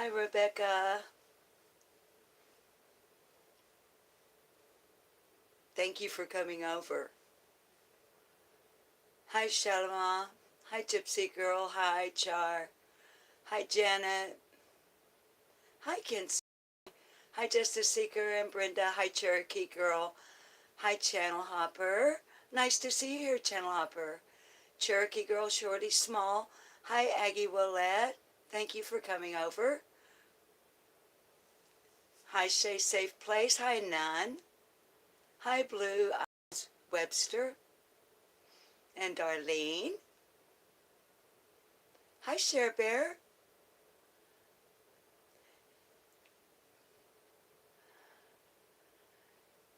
Hi, Rebecca. Thank you for coming over. Hi, Shalama. Hi, Gypsy Girl. Hi, Char. Hi, Janet. Hi, Kinsey. Hi, Justice Seeker and Brenda. Hi, Cherokee Girl. Hi, Channel Hopper. Nice to see you here, Channel Hopper. Cherokee Girl, Shorty Small. Hi, Aggie Willette. Thank you for coming over. Hi, Shay Safe Place. Hi, Nun. Hi, Blue Eyes Webster and Darlene. Hi, Cher Bear.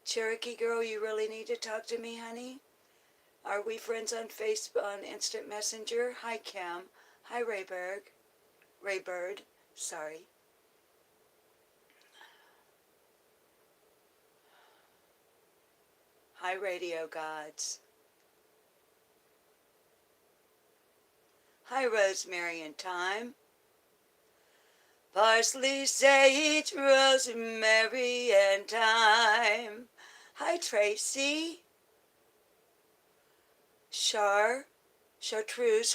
Cherokee Girl, you really need to talk to me, honey. Are we friends on Facebook, on Instant Messenger? Hi, Kim. Hi, Rayberg. Raybird. Sorry. Hi, Radio Gods. Hi, Rosemary and Thyme. Parsley, sage, rosemary, and thyme. Hi, Tracy. Chartreuse,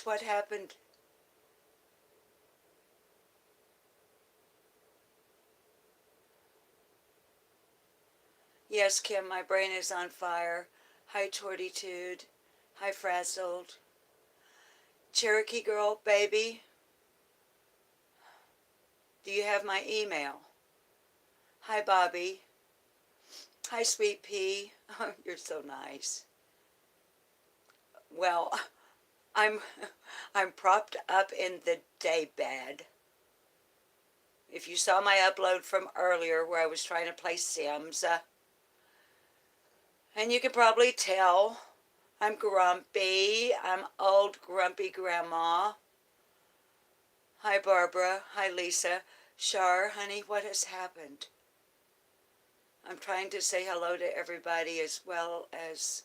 what happened? Yes, Kim, my brain is on fire. Hi, Tortitude. Hi, Frazzled. Cherokee Girl, baby. Do you have my email? Hi, Bobby. Hi, Sweet Pea. Oh, you're so nice. Well, I'm I'm propped up in the day bed. If you saw my upload from earlier where I was trying to play Sims, and you can probably tell I'm grumpy. I'm old grumpy grandma. Hi, Barbara. Hi, Lisa. Shar, honey, what has happened? I'm trying to say hello to everybody as well as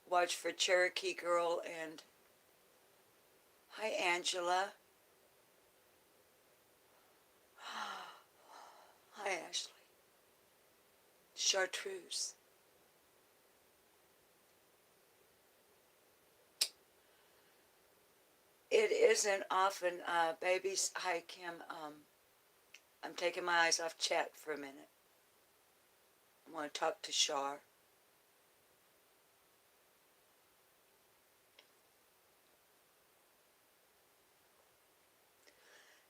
watch for Cherokee Girl and hi, Angela. Hi, Ashley. Chartreuse. It isn't often, babies. Hi, Kim. I'm taking my eyes off chat for a minute. I want to talk to Char.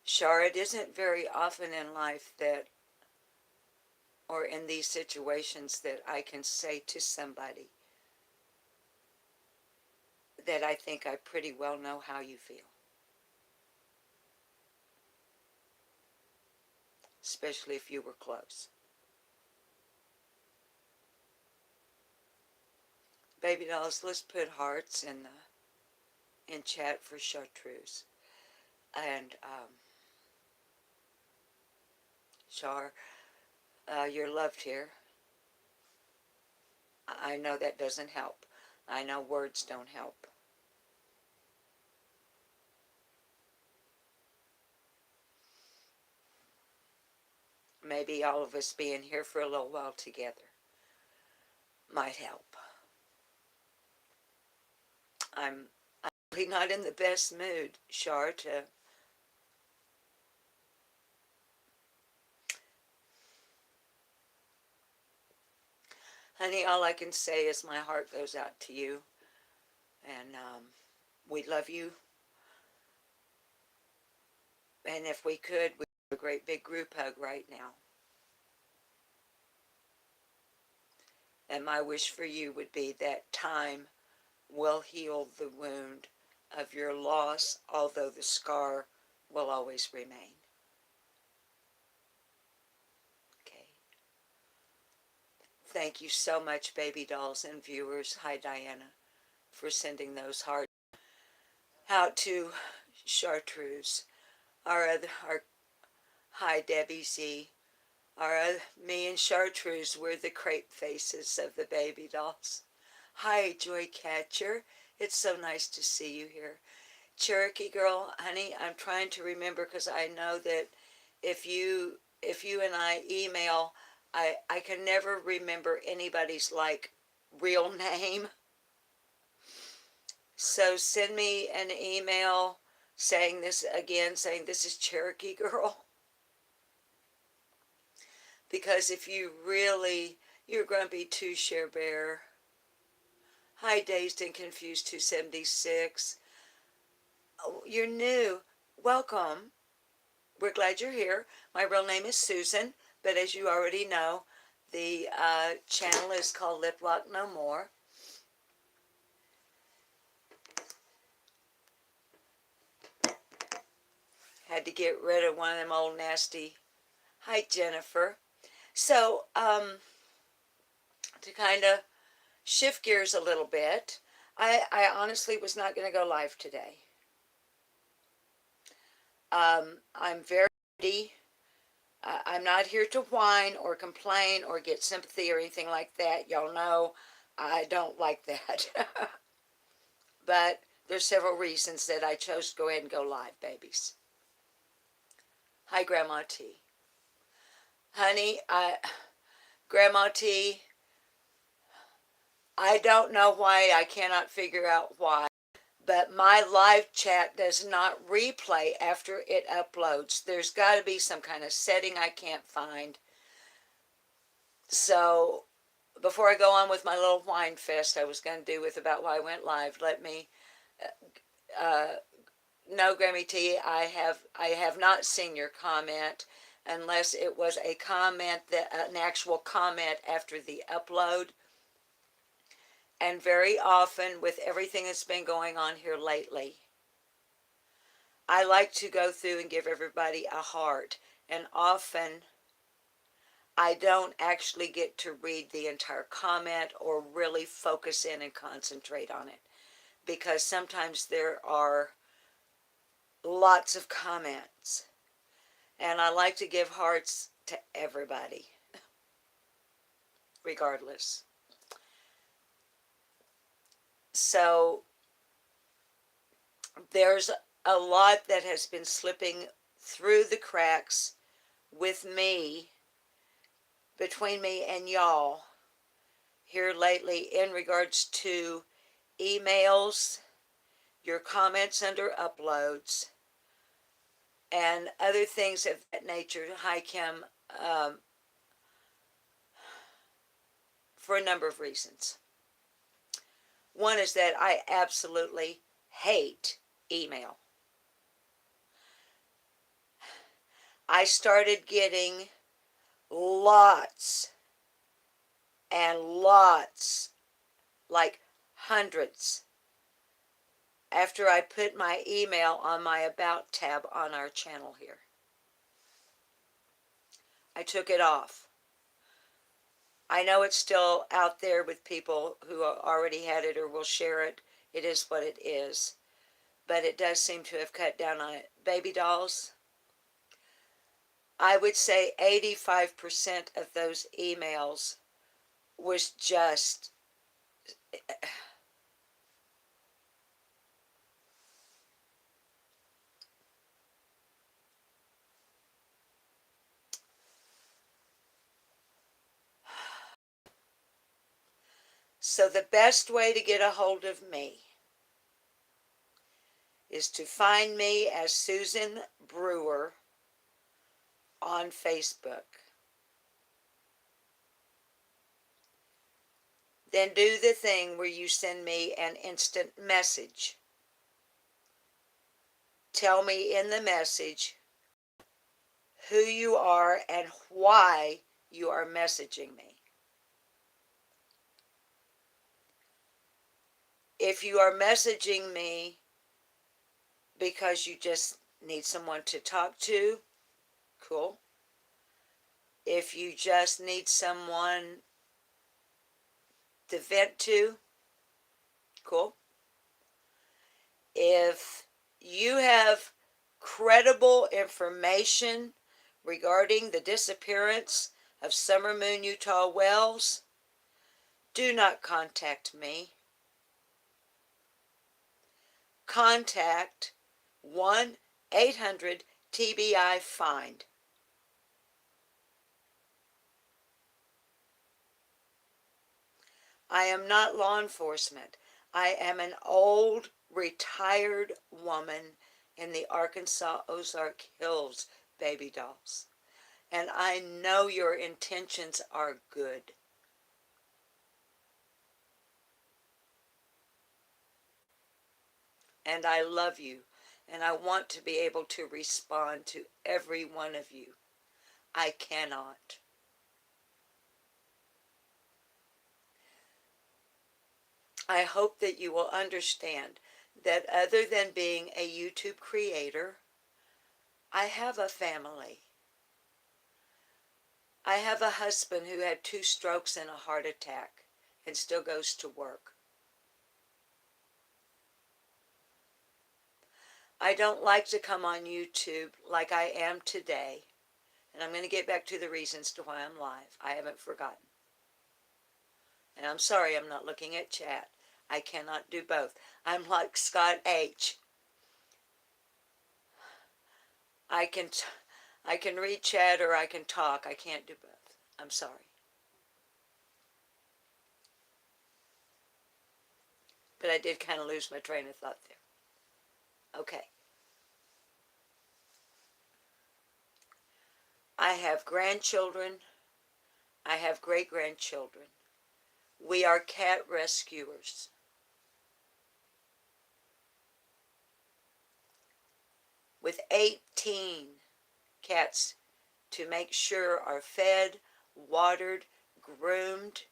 Char, it isn't very often in life that, or in these situations, that I can say to somebody that I think I pretty well know how you feel. Especially if you were close. Baby dolls, let's put hearts in chat for Chartreuse. And Char, you're loved here. I know that doesn't help. I know words don't help. Maybe all of us being here for a little while together might help. I'm really not in the best mood, Char, to honey, all I can say is my heart goes out to you. And we love you. And if we could, we'd have a great big group hug right now. And my wish for you would be that time will heal the wound of your loss, although the scar will always remain. Okay. Thank you so much, baby dolls and viewers. Hi, Diana, for sending those hearts out to Chartreuse. Our hi, Debbie Z. Me and Chartreuse were the crepe faces of the baby dolls. Hi, Joy Catcher. It's so nice to see you here. Cherokee girl, honey, I'm trying to remember because I know that if you and I email, I can never remember anybody's like real name. So send me an email saying this again, saying this is Cherokee girl. Because if you really, you're going to be too Share Bear. Hi, Dazed and Confused 276. Oh, you're new. Welcome. We're glad you're here. My real name is Susan, but as you already know, the channel is called Lip Lock No More. Had to get rid of one of them old nasty. Hi, Jennifer. So, to kind of shift gears a little bit, I honestly was not going to go live today. I'm very ready. I'm not here to whine or complain or get sympathy or anything like that. Y'all know I don't like that. But there's several reasons that I chose to go ahead and go live, babies. Hi, Grandma T. Honey, Grandma T, I don't know why. I cannot figure out why. But my live chat does not replay after it uploads. There's got to be some kind of setting I can't find. So before I go on with my little whine fest I was going to do with about why I went live, let me no, Grammy T, I have not seen your comment unless it was a comment, that an actual comment after the upload. And very often with everything that's been going on here lately, I like to go through and give everybody a heart, and often I don't actually get to read the entire comment or really focus in and concentrate on it, because sometimes there are lots of comments, and I like to give hearts to everybody, regardless. So there's a lot that has been slipping through the cracks with me, between me and y'all here lately, in regards to emails, your comments under uploads, and other things of that nature. Hi, Kim. For a number of reasons. One is that I absolutely hate email. I started getting lots and lots, like hundreds, after I put my email on my About tab on our channel here. I took it off. I know it's still out there with people who already had it or will share it. It is what it is. But it does seem to have cut down on it. Baby dolls, I would say 85% of those emails was just so the best way to get a hold of me is to find me as Susan Brewer on Facebook. Then do the thing where you send me an instant message. Tell me in the message who you are and why you are messaging me. If you are messaging me because you just need someone to talk to, cool. If you just need someone to vent to, cool. If you have credible information regarding the disappearance of Summer Moon Utah Wells, do not contact me. contact 1-800-TBI-FIND. I am not law enforcement. I am an old, retired woman in the Arkansas Ozark Hills, baby dolls. And I know your intentions are good. And I love you. And I want to be able to respond to every one of you. I cannot. I hope that you will understand that other than being a YouTube creator, I have a family. I have a husband who had 2 strokes and a heart attack and still goes to work. I don't like to come on YouTube like I am today. And I'm going to get back to the reasons to why I'm live. I haven't forgotten. And I'm sorry I'm not looking at chat. I cannot do both. I'm like Scott H. I can read chat or I can talk. I can't do both. I'm sorry. But I did kind of lose my train of thought there. Okay. I have grandchildren. I have great-grandchildren. We are cat rescuers. With 18 cats to make sure are fed, watered, groomed,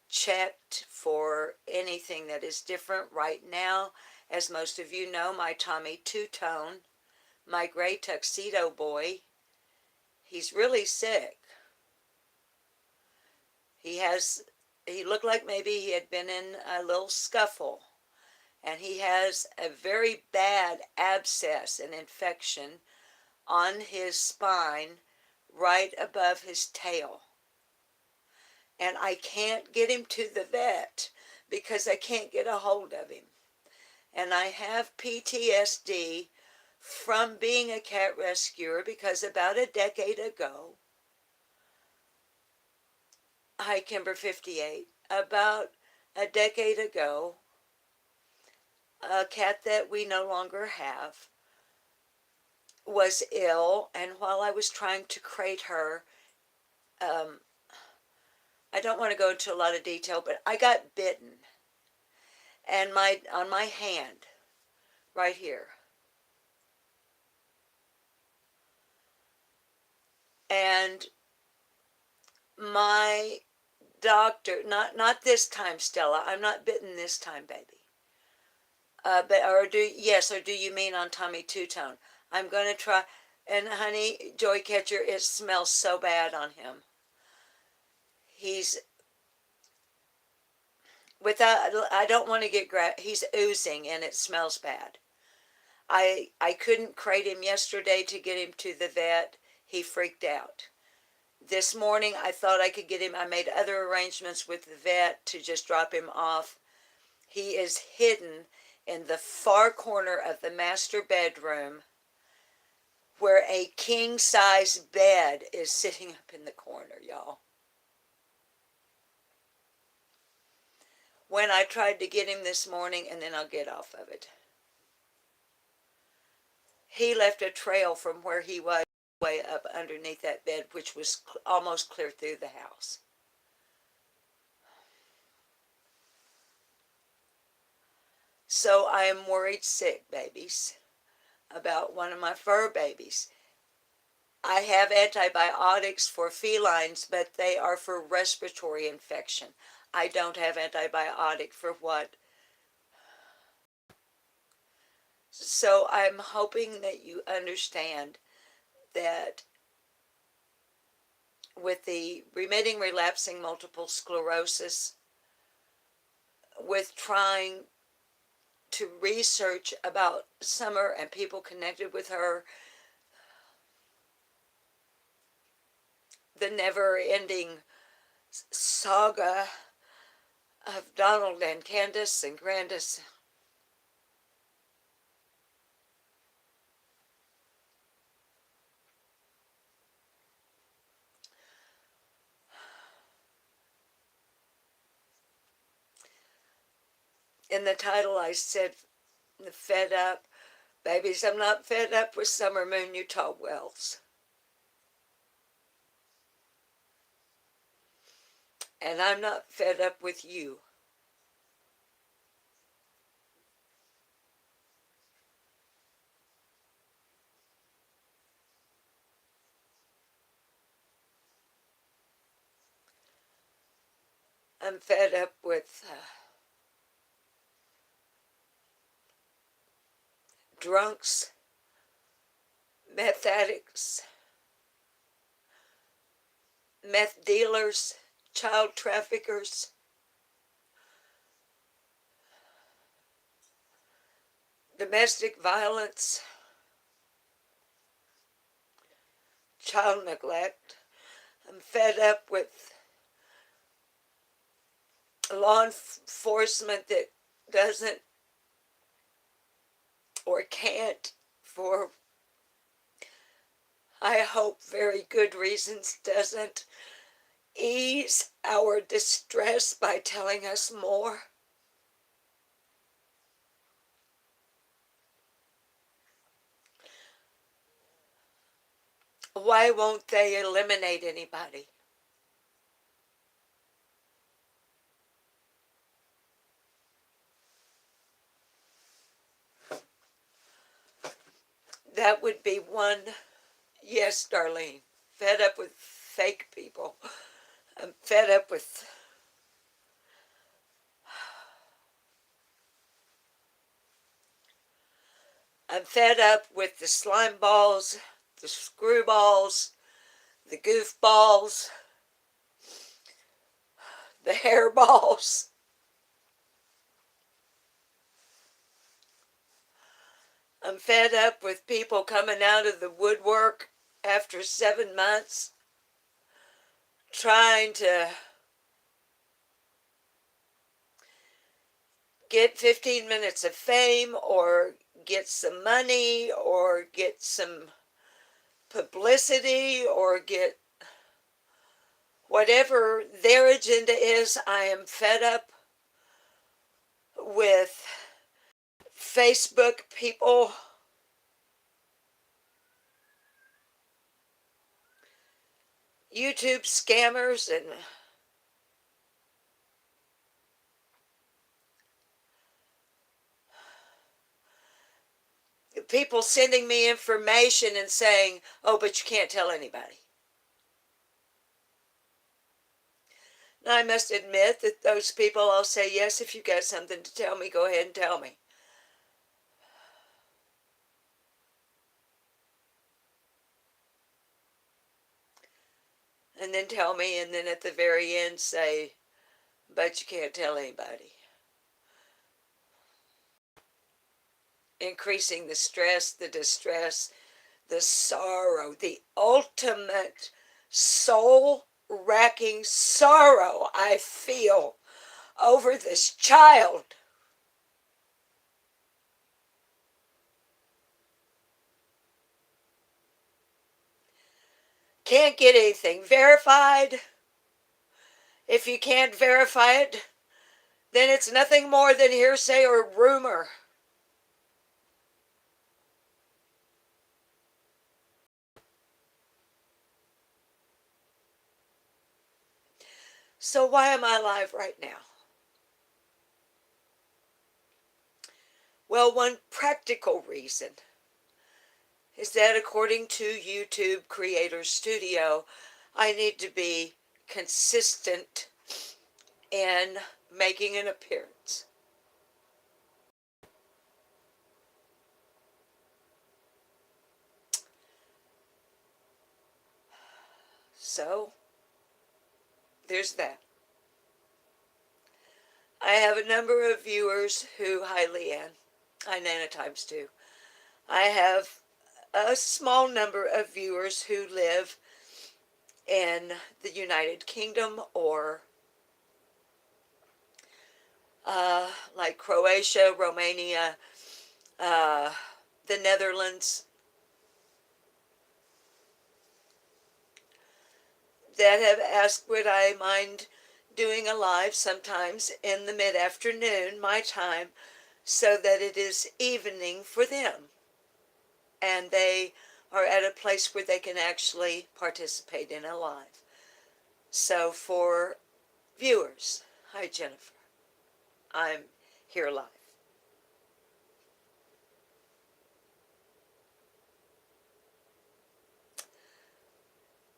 checked for anything that is different. Right now, as most of you know, my Tommy Two-Tone, my gray tuxedo boy, he's really sick. He looked like maybe he had been in a little scuffle, and he has a very bad abscess, an infection on his spine right above his tail. And I can't get him to the vet because I can't get a hold of him. And I have PTSD from being a cat rescuer because about a decade ago, hi Kimber 58, about a decade ago, a cat that we no longer have was ill, and while I was trying to crate her, I don't want to go into a lot of detail, but I got bitten, and on my hand, right here. And my doctor, not this time, Stella. I'm not bitten this time, baby. Or do you mean on Tommy Two-Tone? I'm gonna try. And honey, Joy Catcher, it smells so bad on him. He's I don't want to get he's oozing and it smells bad. I couldn't crate him yesterday to get him to the vet. He freaked out. This morning I thought I could get him. I made other arrangements with the vet to just drop him off. He is hidden in the far corner of the master bedroom where a king-size bed is sitting up in the corner, y'all. When I tried to get him this morning, and then I'll get off of it, he left a trail from where he was way up underneath that bed, which was almost clear through the house. So I am worried sick, babies, about one of my fur babies. I have antibiotics for felines, but they are for respiratory infection. I don't have antibiotic for what. So I'm hoping that you understand that with the remitting relapsing multiple sclerosis, with trying to research about Summer and people connected with her, the never-ending saga of Donald and Candace and Grandis, In the title I said, fed up. Babies, I'm not fed up with Summer Moon Utah Wells. And I'm not fed up with you. I'm fed up with drunks, meth addicts, meth dealers, child traffickers, domestic violence, child neglect. I'm fed up with law enforcement that doesn't or can't, for I hope very good reasons, doesn't ease our distress by telling us more. Why won't they eliminate anybody? That would be one. Yes, Darlene. Fed up with fake people. I'm fed up with I'm fed up with the slime balls, the screwballs, the goofballs, the hairballs. I'm fed up with people coming out of the woodwork after 7 months trying to get 15 minutes of fame or get some money or get some publicity or get whatever their agenda is. I am fed up with Facebook people YouTube scammers and people sending me information and saying, oh, but you can't tell anybody. Now, I must admit that those people, I'll say, yes, if you've got something to tell me, go ahead and tell me. And then tell me, and then at the very end say, but you can't tell anybody. Increasing the stress, the distress, the sorrow, the ultimate soul-racking sorrow I feel over this child. Can't get anything verified. If you can't verify it, then it's nothing more than hearsay or rumor. So why am I alive right now? Well, one practical reason is that according to YouTube Creator Studio, I need to be consistent in making an appearance. So, there's that. I have a number of viewers who, hi Leanne, hi Nana times 2. I have a small number of viewers who live in the United Kingdom or like Croatia, Romania, the Netherlands, that have asked would I mind doing a live sometimes in the mid-afternoon, my time, so that it is evening for them. And they are at a place where they can actually participate in a live. So for viewers, hi Jennifer, I'm here live.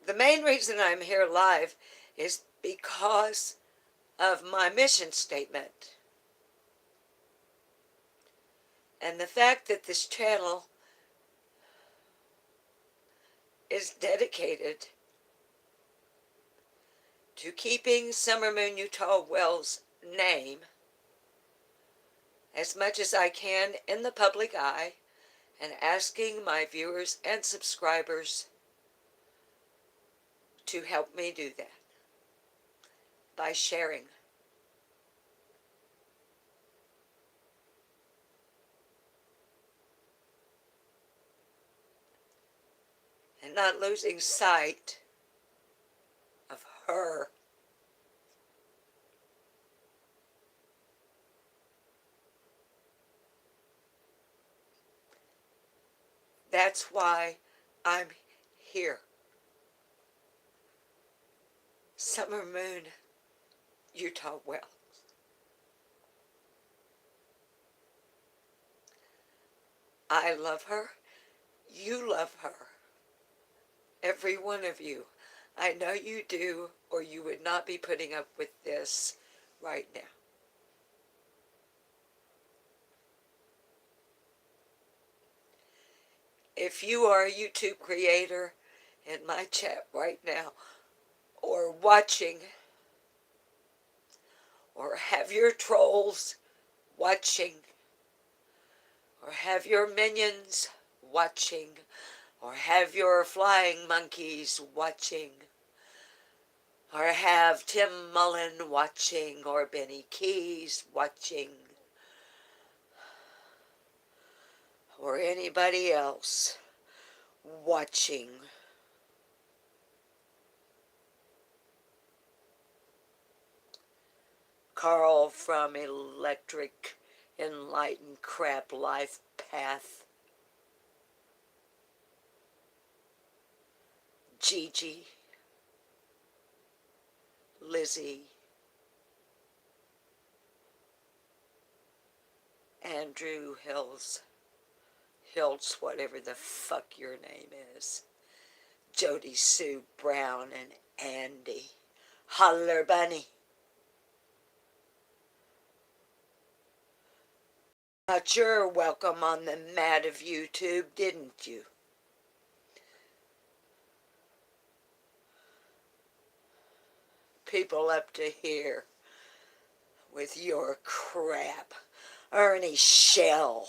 The main reason I'm here live is because of my mission statement. And the fact that this channel is dedicated to keeping Summer Moon Utah Wells' name as much as I can in the public eye, and asking my viewers and subscribers to help me do that by sharing. And not losing sight of her. That's why I'm here. Summer Moon Utah Wells. I love her. You love her. Every one of you. I know you do, or you would not be putting up with this right now. If you are a YouTube creator in my chat right now, or watching, or have your trolls watching, or have your minions watching, or have your flying monkeys watching, or have Tim Mullen watching, or Benny Keys watching, or anybody else watching. Carl from Electric Enlightened Crap Life Path. Gigi. Lizzie. Andrew Hills, whatever the fuck your name is. Jody Sue Brown and Andy. Holler Bunny. Got your welcome on the mat of YouTube, didn't you? People up to here with your crap. Ernie Shell.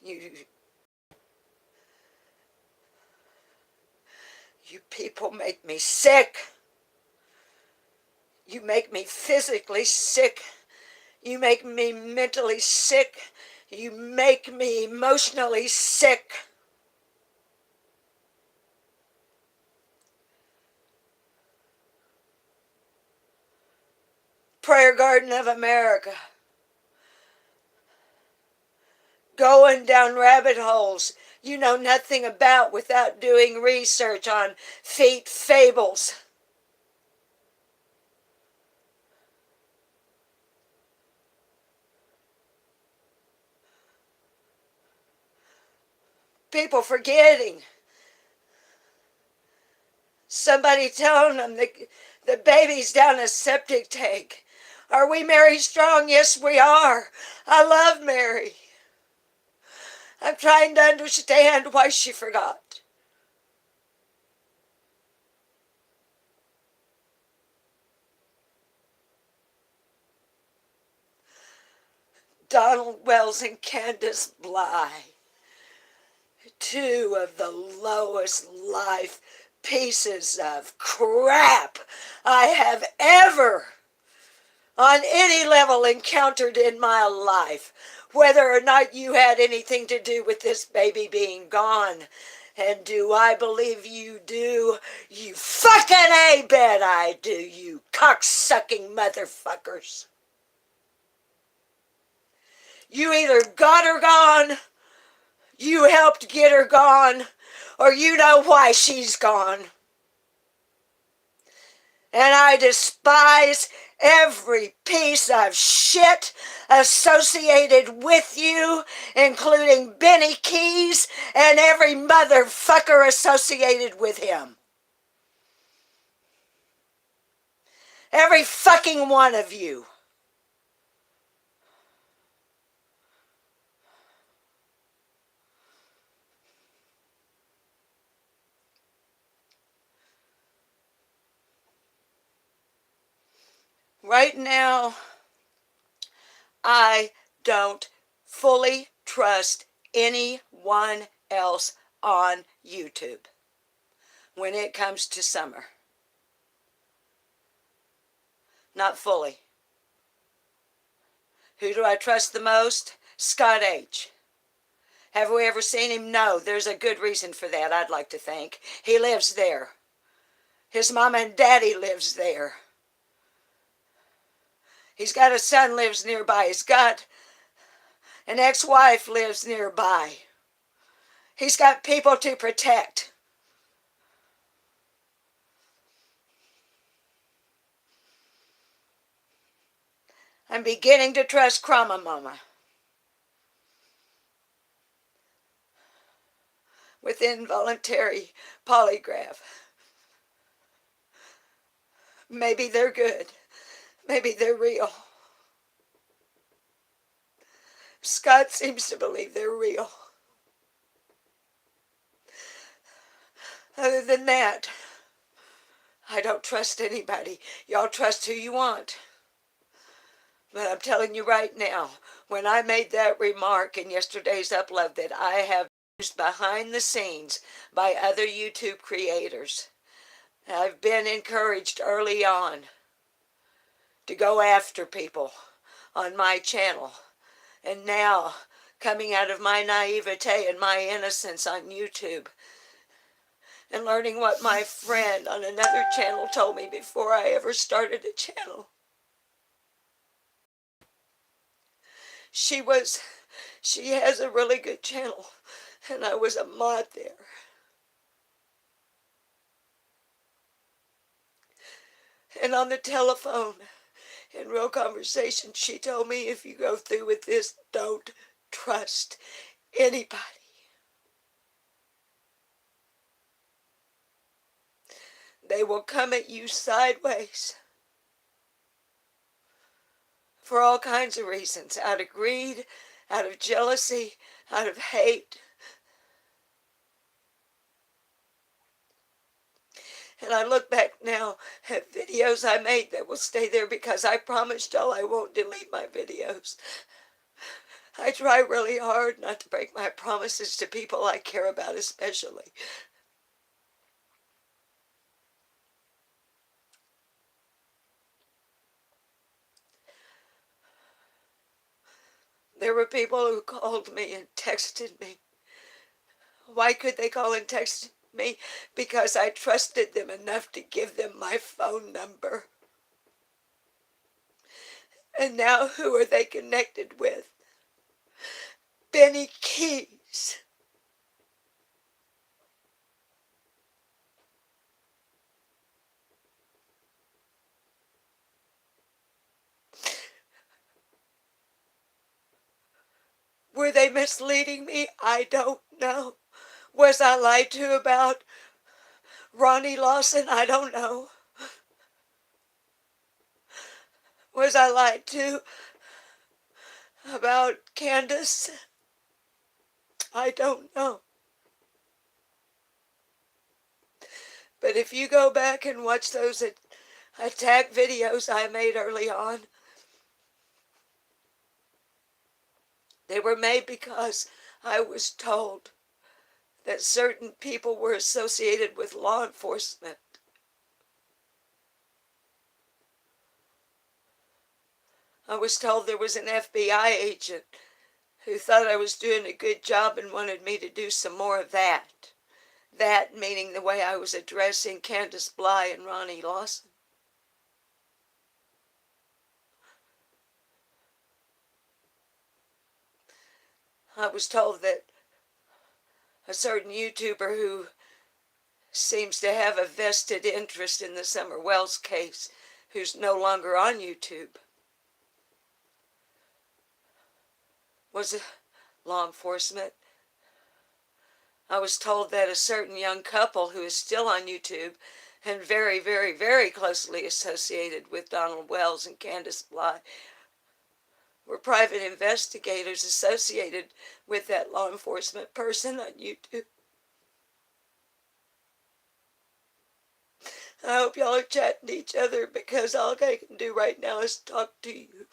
You people make me sick. You make me physically sick. You make me mentally sick. You make me emotionally sick. Prayer Garden of America. Going down rabbit holes you know nothing about without doing research on feet fables. People forgetting. Somebody telling them the baby's down a septic tank. Are we Mary Strong? Yes, we are. I love Mary. I'm trying to understand why she forgot. Donald Wells and Candace Bly, two of the lowest life pieces of crap I have ever on any level encountered in my life. whether or not you had anything to do with this baby being gone. And do I believe you do? You fucking A bet I do, you cocksucking motherfuckers. You either got her gone, you helped get her gone, or you know why she's gone. And I despise every piece of shit associated with you, including Benny Keys and every motherfucker associated with him. Every fucking one of you. Right now, I don't fully trust anyone else on YouTube when it comes to Summer. Not fully. Who do I trust the most? Scott H. Have we ever seen him? No. There's a good reason for that, I'd like to think. He lives there. His mom and daddy lives there. He's got a son lives nearby. He's got an ex-wife lives nearby. He's got people to protect. I'm beginning to trust Krama Mama. With involuntary polygraph. Maybe they're good. Maybe they're real. Scott seems to believe they're real. Other than that, I don't trust anybody. Y'all trust who you want. But I'm telling you right now, when I made that remark in yesterday's upload that I have used behind the scenes by other YouTube creators, I've been encouraged early on to go after people on my channel. And now, coming out of my naivete and my innocence on YouTube, and learning what my friend on another channel told me before I ever started a channel. She has a really good channel, and I was a mod there. And on the telephone, in real conversation, she told me, if you go through with this, don't trust anybody. They will come at you sideways for all kinds of reasons, out of greed, out of jealousy, out of hate. And I look back now at videos I made that will stay there because I promised y'all I won't delete my videos. I try really hard not to break my promises to people I care about especially. There were people who called me and texted me. Why could they call and text me? Because I trusted them enough to give them my phone number. And now who are they connected with? Benny Keys. Were they misleading me? I don't know. Was I lied to about Ronnie Lawson? I don't know. Was I lied to about Candace? I don't know. But if you go back and watch those attack videos I made early on, they were made because I was told that certain people were associated with law enforcement. I was told there was an FBI agent who thought I was doing a good job and wanted me to do some more of that. That meaning the way I was addressing Candace Bly and Ronnie Lawson. I was told that a certain YouTuber who seems to have a vested interest in the Summer Wells case, who's no longer on YouTube, was a law enforcement. I was told that a certain young couple who is still on YouTube and very, very, very closely associated with Donald Wells and Candace Bly were private investigators associated with that law enforcement person on YouTube. I hope y'all are chatting to each other, because all I can do right now is talk to you.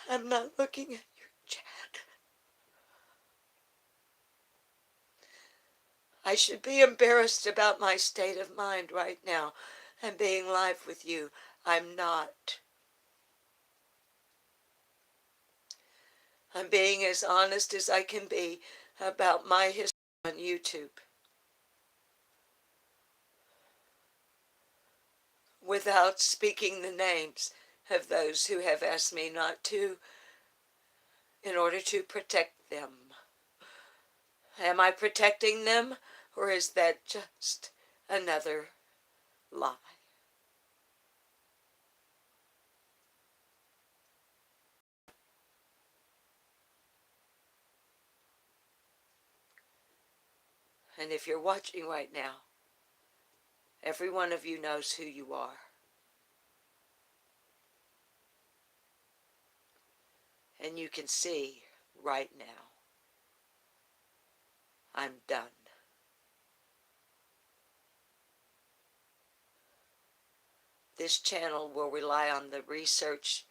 I'm not looking at your chat. I should be embarrassed about my state of mind right now and being live with you. I'm not. I'm being as honest as I can be about my history on YouTube, without speaking the names of those who have asked me not to, in order to protect them. Am I protecting them, or is that just another lie? And if you're watching right now, every one of you knows who you are. And you can see right now, I'm done. This channel will rely on the research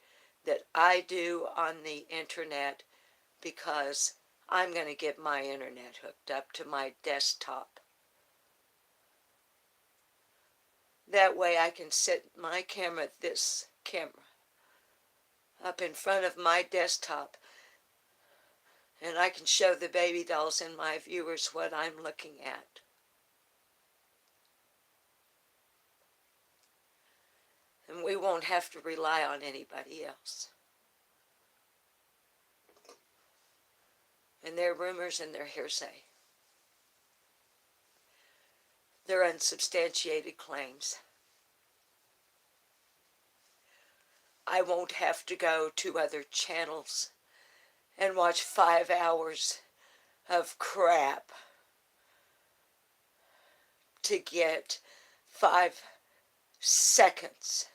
that I do on the internet, because I'm going to get my internet hooked up to my desktop. That way I can set my camera, this camera, up in front of my desktop, and I can show the baby dolls and my viewers what I'm looking at. And we won't have to rely on anybody else. And their rumors and their hearsay. They're unsubstantiated claims. I won't have to go to other channels and watch 5 hours of crap to get 5 seconds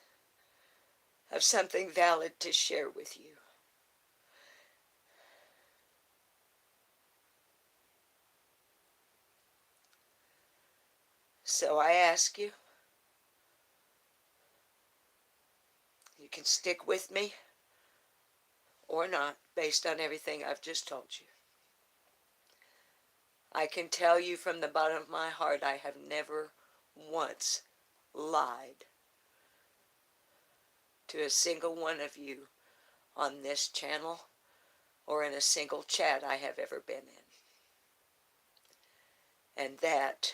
of something valid to share with you. So I ask you, you can stick with me or not, based on everything I've just told you. I can tell you from the bottom of my heart, I have never once lied to a single one of you on this channel or in a single chat I have ever been in. And that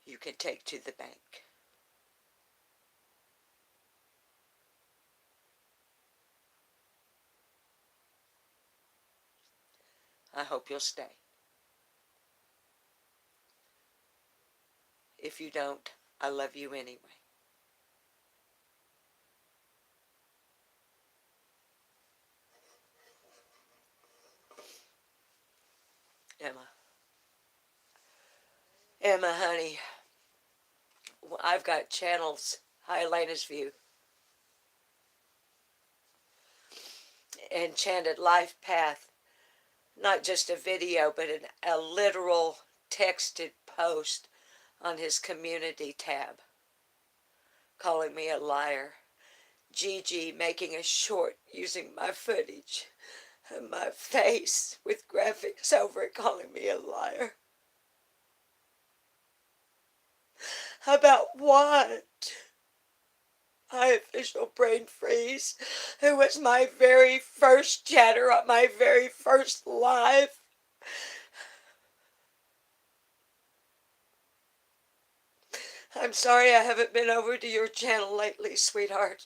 you can take to the bank. I hope you'll stay. If you don't, I love you anyway. Emma, honey, I've got channels, High View, Enchanted Life Path, not just a video, but a literal texted post on his community tab, calling me a liar. Gigi making a short using my footage and my face with graphics over it, calling me a liar. About what? Hi, Official Brain Freeze. It was my very first chatter on my very first live. I'm sorry I haven't been over to your channel lately, sweetheart.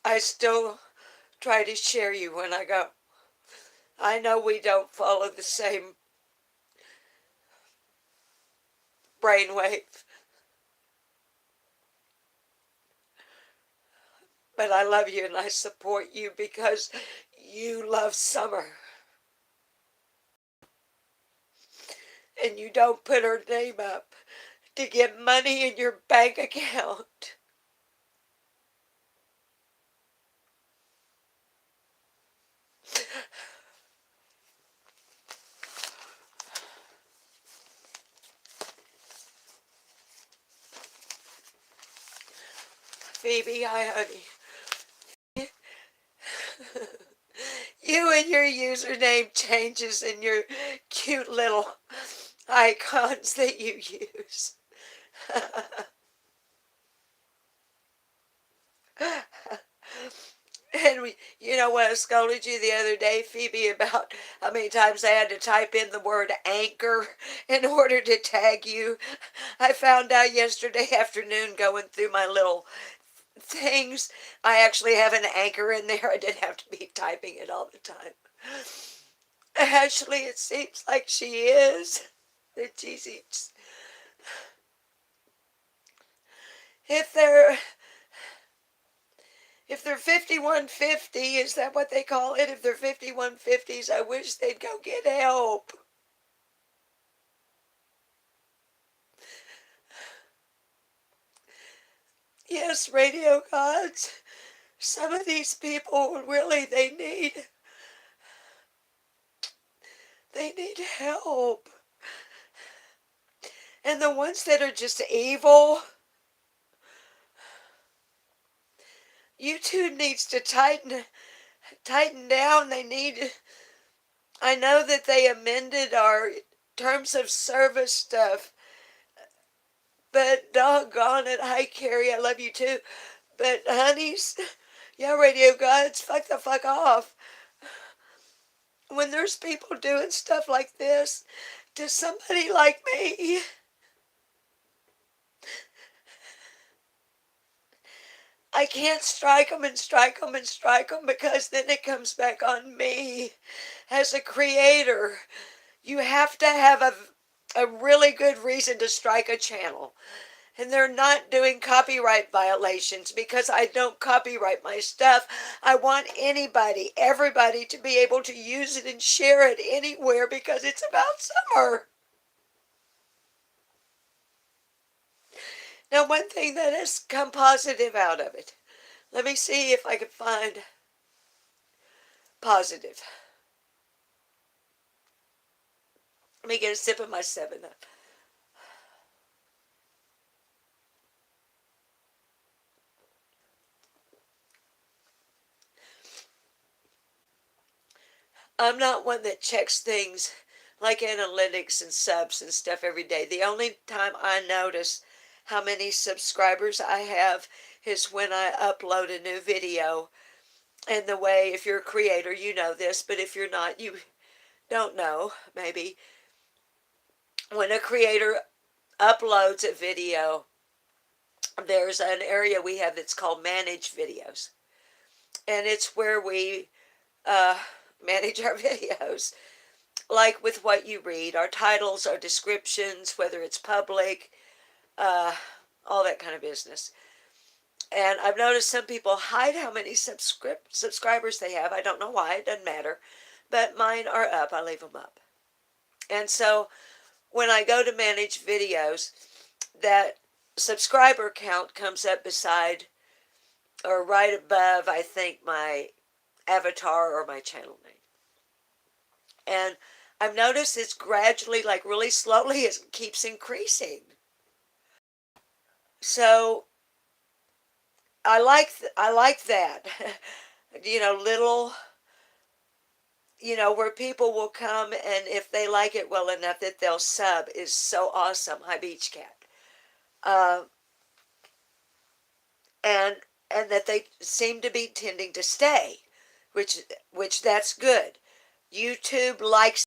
I still try to share you when I go. I know we don't follow the same brainwave, but I love you and I support you because you love summer. And you don't put her name up to get money in your bank account. Phoebe, hi, honey. You and your username changes and your cute little icons that you use. And you know what, I scolded you the other day, Phoebe, about how many times I had to type in the word anchor in order to tag you. I found out yesterday afternoon going through my little things, I actually have an anchor in there. I didn't have to be typing it all the time. Actually, it seems like she is. That she's, if they're if they're 5150, is that what they call it? If they're 5150s, I wish they'd go get help. Yes, radio gods. Some of these people really they need help. And the ones that are just evil, YouTube needs to tighten down. They need, I know that they amended our terms of service stuff, but doggone it, hi Carrie, I love you too. But honeys, yeah, radio gods, fuck the fuck off. When there's people doing stuff like this to somebody like me, I can't strike them and strike them and strike them, because then it comes back on me as a creator. You have to have a really good reason to strike a channel. And they're not doing copyright violations, because I don't copyright my stuff. I want anybody, everybody, to be able to use it and share it anywhere, because it's about summer. Now, one thing that has come positive out of it, let me see if I can find positive. Let me get a sip of my 7-Up. I'm not one that checks things like analytics and subs and stuff every day. The only time I notice how many subscribers I have is when I upload a new video. And the way, if you're a creator, you know this, but if you're not, you don't know, maybe. When a creator uploads a video, there's an area we have that's called Manage Videos. And it's where we manage our videos. Like with what you read, our titles, our descriptions, whether it's public, all that kind of business. And I've noticed some people hide how many subscribers they have. I don't know why, it doesn't matter. But mine are up, I leave them up. And so when I go to manage videos, that subscriber count comes up beside or right above, I think, my avatar or my channel name. And I've noticed it's gradually, like really slowly, it keeps increasing. So I like that. You know, little, you know, where people will come, and if they like it well enough that they'll sub, is so awesome. Hi, Beach Cat. Uh, and that they seem to be tending to stay, which that's good. YouTube likes,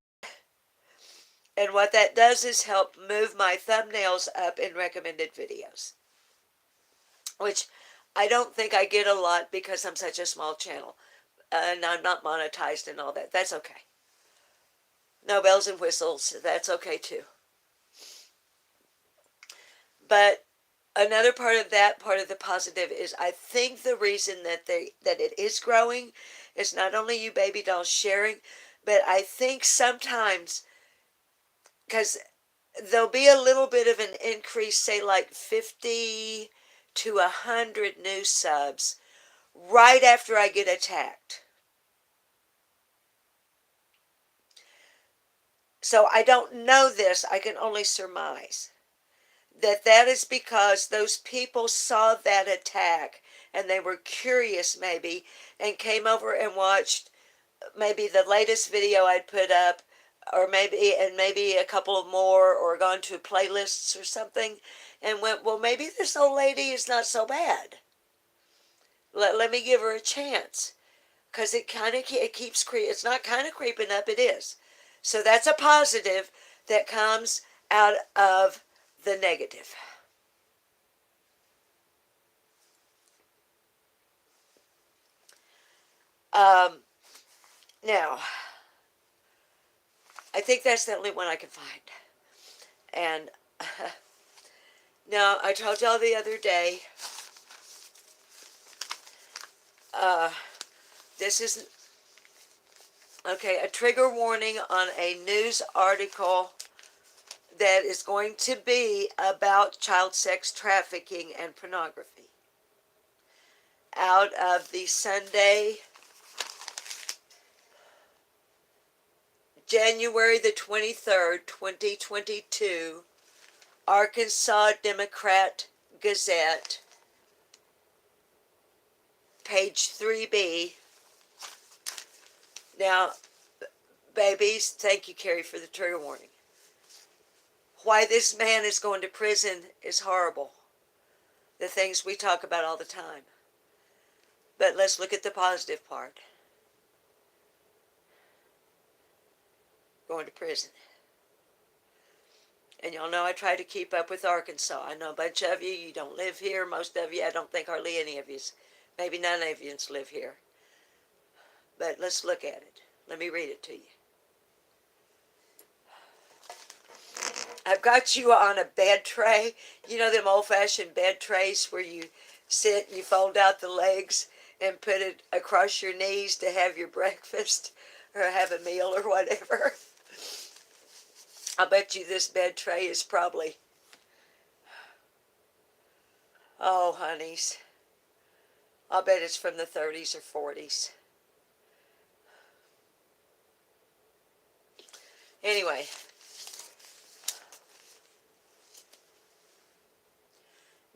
and what that does is help move my thumbnails up in recommended videos, which I don't think I get a lot because I'm such a small channel, and I'm not monetized and all that. That's okay. No bells and whistles. That's okay too. But another part of the positive is I think the reason that it is growing is not only you baby dolls sharing, but I think sometimes, because there'll be a little bit of an increase, say like 50 to 100 new subs right after I get attacked. So I don't know this, I can only surmise that is because those people saw that attack and they were curious maybe and came over and watched maybe the latest video I'd put up, or maybe a couple more, or gone to playlists or something and went, well, maybe this old lady is not so bad. Let me give her a chance, because it keeps it's not kind of creeping up, it is. So that's a positive that comes out of the negative. Now, I think that's the only one I can find. And now, I told y'all the other day, this is, okay, a trigger warning on a news article that is going to be about child sex trafficking and pornography. Out of the Sunday, January the 23rd, 2022, Arkansas Democrat Gazette, page 3B. Now, babies, thank you, Carrie, for the trigger warning. Why this man is going to prison is horrible. The things we talk about all the time. But let's look at the positive part. Going to prison. And y'all know I try to keep up with Arkansas. I know a bunch of you don't live here. Most of you, I don't think hardly any of you, maybe none of you live here. But let's look at it. Let me read it to you. I've got you on a bed tray. You know them old-fashioned bed trays where you sit and you fold out the legs and put it across your knees to have your breakfast or have a meal or whatever. I bet you this bed tray is probably, oh, honeys, I'll bet it's from the 30s or 40s. Anyway,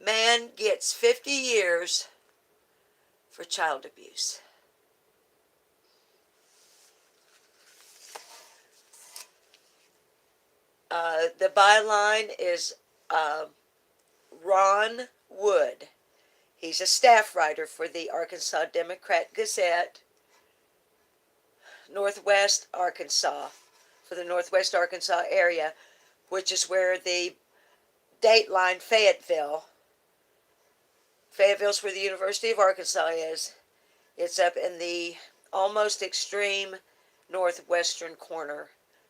man gets 50 years for child abuse. The byline is Ron Wood. He's a staff writer for the Arkansas Democrat Gazette, Northwest Arkansas, for the Northwest Arkansas area, which is where the Dateline Fayetteville's where the University of Arkansas is. It's up in the almost extreme northwestern corner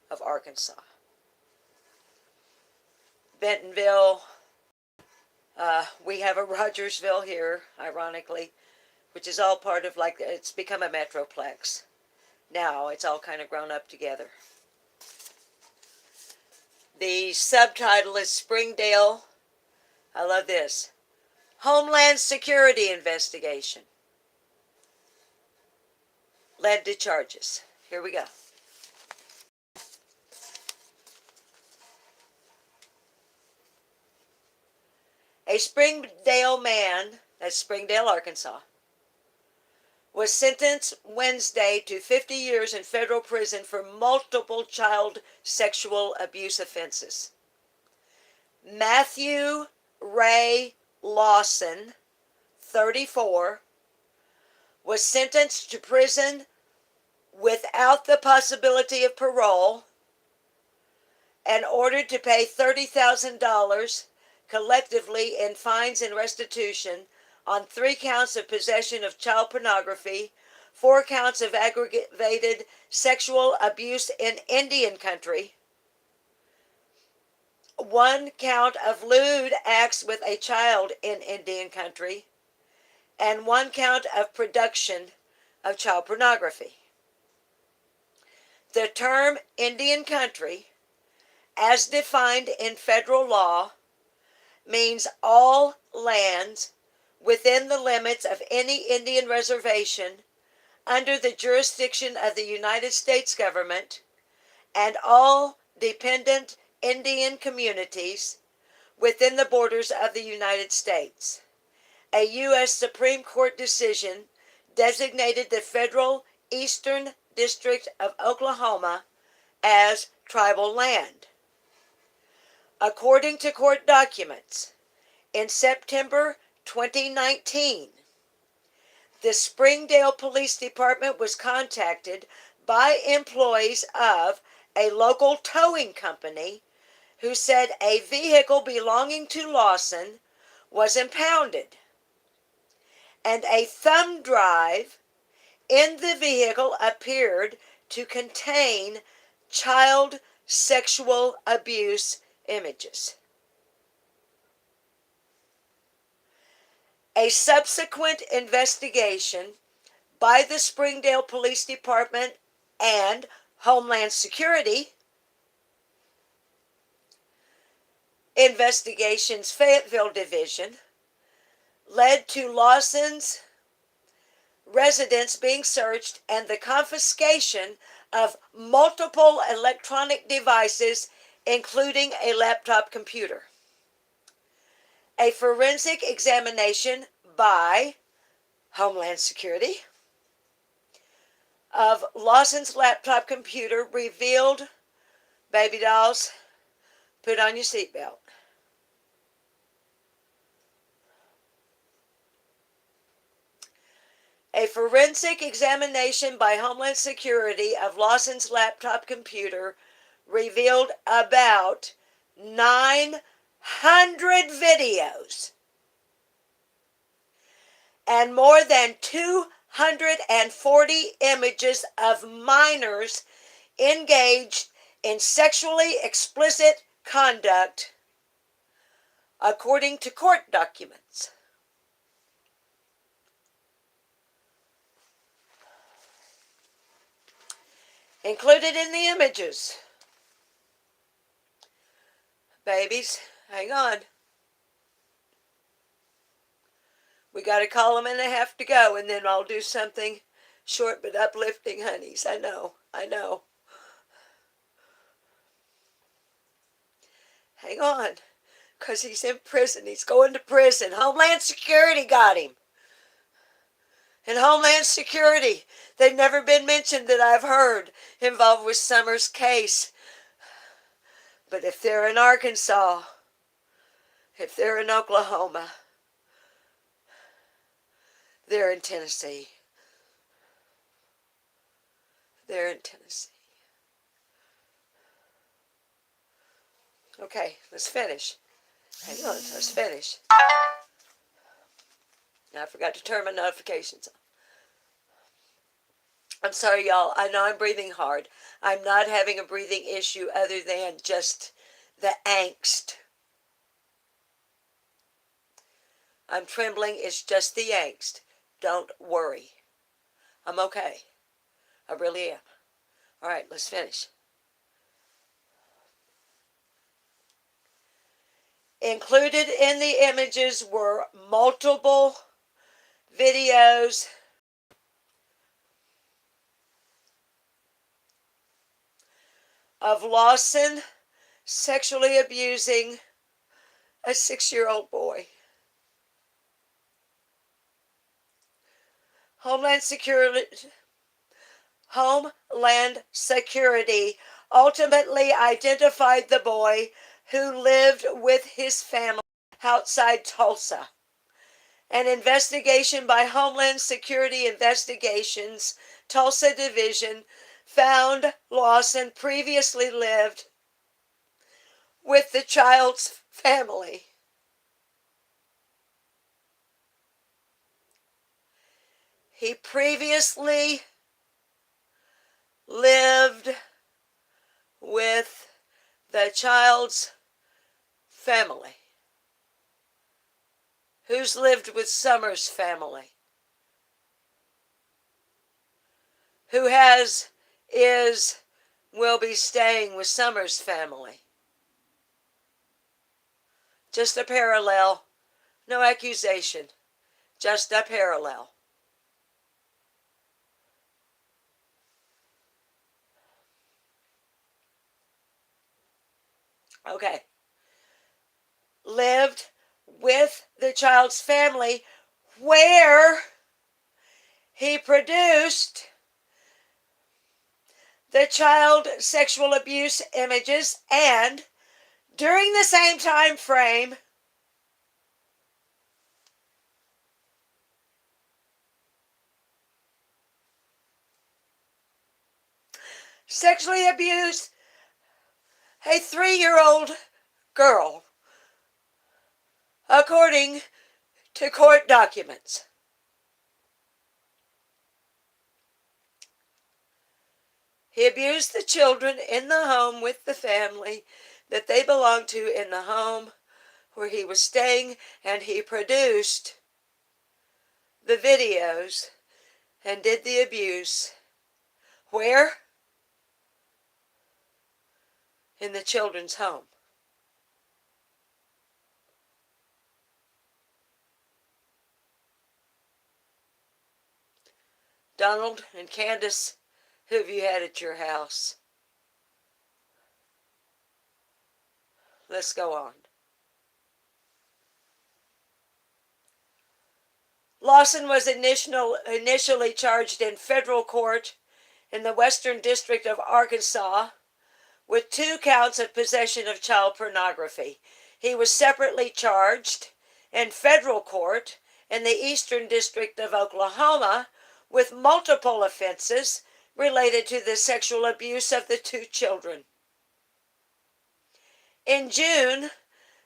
of Arkansas. Bentonville, we have a Rogersville here, ironically, which is all part of, like, it's become a metroplex. Now it's all kind of grown up together. The subtitle is Springdale, I love this, Homeland Security Investigation led to charges. Here we go. A Springdale man, that's Springdale, Arkansas, was sentenced Wednesday to 50 years in federal prison for multiple child sexual abuse offenses. Matthew Ray Lawson, 34, was sentenced to prison without the possibility of parole and ordered to pay $30,000 collectively in fines and restitution on 3 counts of possession of child pornography, 4 counts of aggravated sexual abuse in Indian country, 1 count of lewd acts with a child in Indian country, and 1 count of production of child pornography. The term Indian country, as defined in federal law, means all lands within the limits of any Indian reservation under the jurisdiction of the United States government and all dependent Indian communities within the borders of the United States. A U.S. Supreme Court decision designated the federal Eastern District of Oklahoma as tribal land. According to court documents, in September 2019, the Springdale Police Department was contacted by employees of a local towing company who said a vehicle belonging to Lawson was impounded, and a thumb drive in the vehicle appeared to contain child sexual abuse images. A subsequent investigation by the Springdale Police Department and Homeland Security Investigations Fayetteville Division led to Lawson's residence being searched and the confiscation of multiple electronic devices, including a laptop computer. A forensic examination by Homeland Security of Lawson's laptop computer revealed, baby dolls, put on your seatbelt. A forensic examination by Homeland Security of Lawson's laptop computer revealed about 900 videos and more than 240 images of minors engaged in sexually explicit conduct, according to court documents. Included in the images, babies, hang on. We got a column and a half to go, and then I'll do something short but uplifting, honeys. I know. Hang on, because he's in prison. He's going to prison. Homeland Security got him. And Homeland Security, they've never been mentioned that I've heard involved with Summers' case. But if they're in Arkansas, if they're in Oklahoma, they're in Tennessee. They're in Tennessee. Okay, let's finish. Hang on, let's finish. I forgot to turn my notifications on. I'm sorry, y'all. I know I'm breathing hard. I'm not having a breathing issue other than just the angst. I'm trembling. It's just the angst. Don't worry. I'm okay. I really am. All right, let's finish. Included in the images were multiple videos of Lawson sexually abusing a 6-year-old boy. Homeland Security ultimately identified the boy who lived with his family outside Tulsa An investigation by Homeland Security Investigations, Tulsa Division, found Lawson previously lived with the child's family. He previously lived with the child's family. Who's lived with Summers' family? Who will be staying with Summers' family? Just a parallel. No accusation. Just a parallel. Okay. Lived with the child's family where he produced the child sexual abuse images, and during the same time frame, sexually abused a 3-year-old girl, according to court documents. He abused the children in the home with the family that they belonged to in the home where he was staying, and he produced the videos and did the abuse. Where? In the children's home. Donald and Candace, who have you had at your house? Let's go on. Lawson was initially charged in federal court in the Western District of Arkansas with 2 counts of possession of child pornography. He was separately charged in federal court in the Eastern District of Oklahoma with multiple offenses related to the sexual abuse of the 2 children. In June,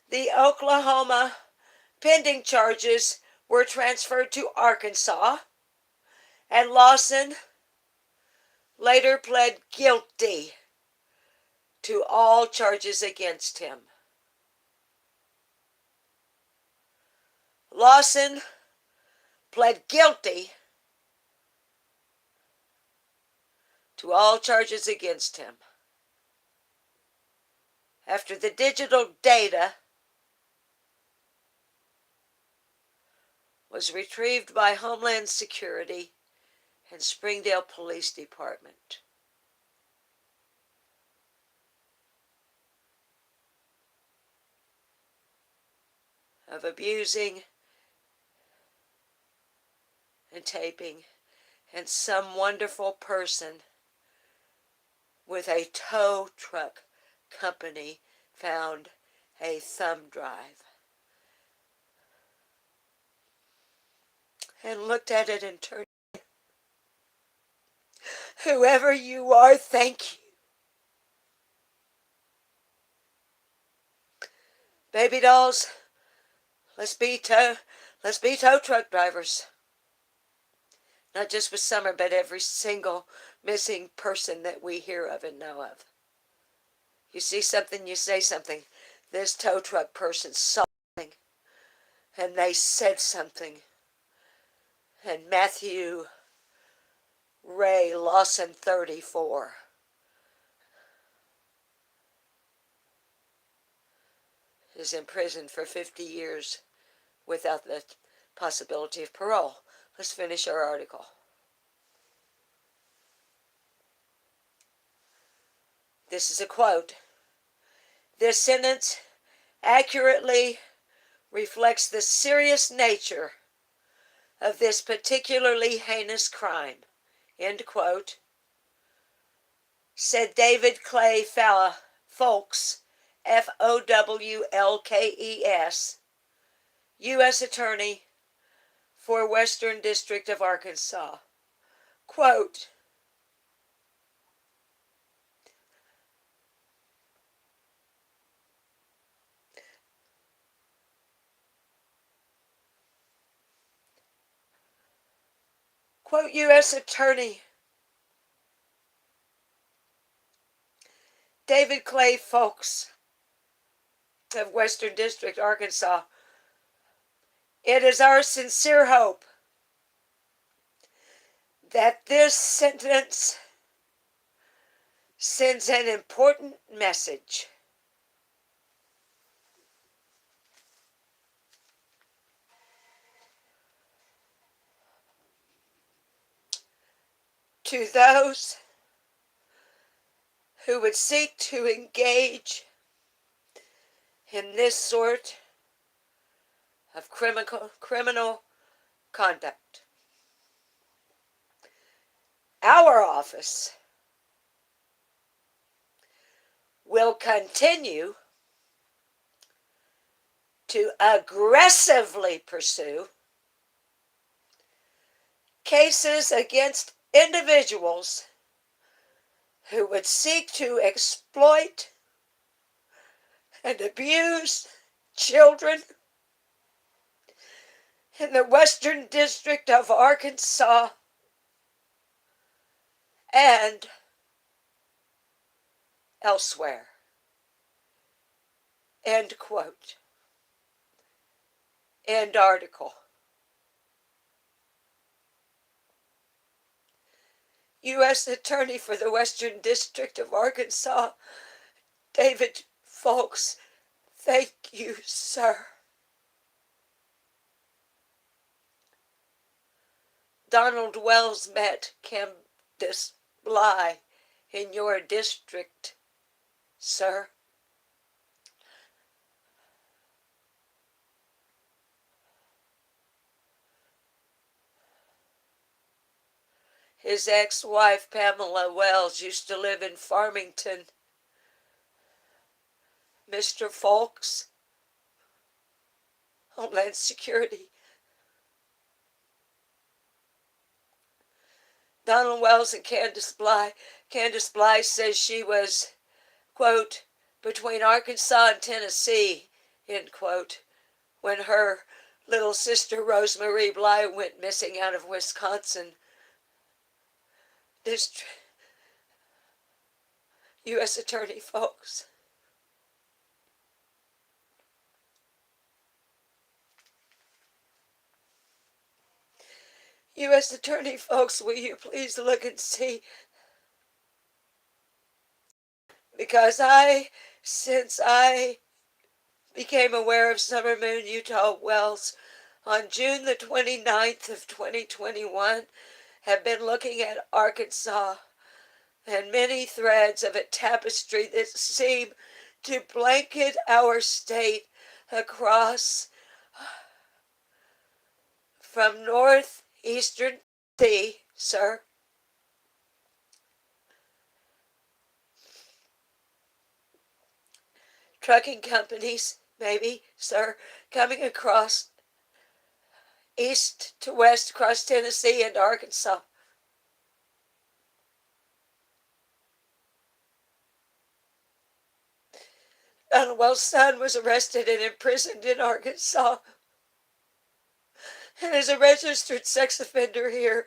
the Oklahoma pending charges were transferred to Arkansas, and Lawson later pled guilty to all charges against him. Lawson pled guilty to all charges against him. After the digital data was retrieved by Homeland Security and Springdale Police Department. Of abusing and taping, and some wonderful person with a tow truck company found a thumb drive and looked at it and turned. Whoever you are, thank you. Baby dolls, let's be tow truck drivers. Not just with Summer, but every single missing person that we hear of and know of. You see something, you say something. This tow truck person saw something, and they said something. And Matthew Ray Lawson, 34, is in prison for 50 years without the possibility of parole. Let's finish our article. This is a quote. This sentence accurately reflects the serious nature of this particularly heinous crime. End quote. Said David Clay Fowlkes, Fowlkes, U.S. Attorney for Western District of Arkansas. Quote, quote, U.S. Attorney David Clay Fowlkes of Western District, Arkansas. It is our sincere hope that this sentence sends an important message to those who would seek to engage in this sort of criminal conduct. Our office will continue to aggressively pursue cases against individuals who would seek to exploit and abuse children in the Western District of Arkansas and elsewhere. End quote. End article. U.S. Attorney for the Western District of Arkansas, David Fowlkes. Thank you, sir. Donald Wells met Candace Bly in your district, sir. His ex-wife, Pamela Wells, used to live in Farmington. Mr. Fowlkes, Homeland Security. Donald Wells and Candace Bly. Candace Bly says she was, quote, between Arkansas and Tennessee, end quote, when her little sister Rosemarie Bly went missing out of Wisconsin. District U.S. Attorney Fowlkes. U.S. Attorney Fowlkes, will you please look and see? Because since I became aware of Summer Moon Utah Wells on June the 29th of 2021, have been looking at Arkansas and many threads of a tapestry that seem to blanket our state across from northeastern Tennessee, sir, trucking companies, maybe, sir, coming across east to west across Tennessee and Arkansas. Donald Wells' son was arrested and imprisoned in Arkansas and is a registered sex offender here.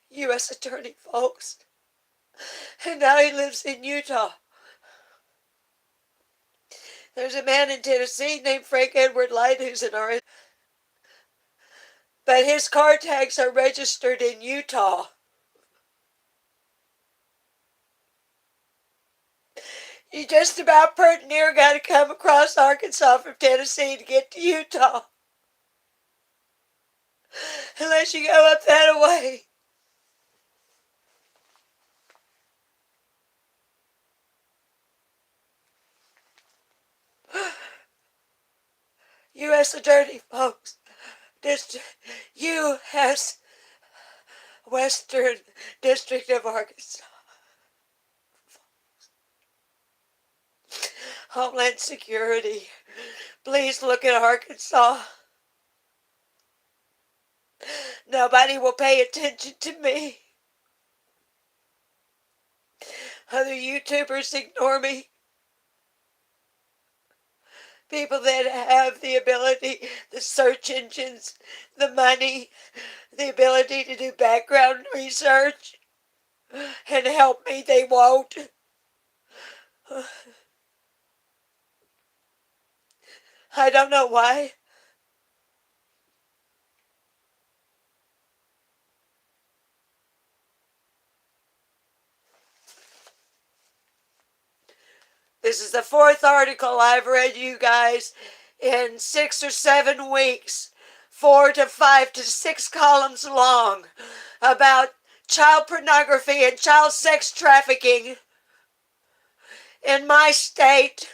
U.S. Attorney Fowlkes. And now he lives in Utah. There's a man in Tennessee named Frank Edward Light who's an RS, but his car tags are registered in Utah. You just about pert near got to come across Arkansas from Tennessee to get to Utah. Unless you go up that way. U.S. Attorney, folks. U.S. Western District of Arkansas. Homeland Security. Please look at Arkansas. Nobody will pay attention to me. Other YouTubers ignore me. People that have the ability, the search engines, the money, the ability to do background research and help me, they won't. I don't know why. This is the 4th article I've read, you guys, in 6 or 7 weeks. 4 to 5 to 6 columns long about child pornography and child sex trafficking in my state.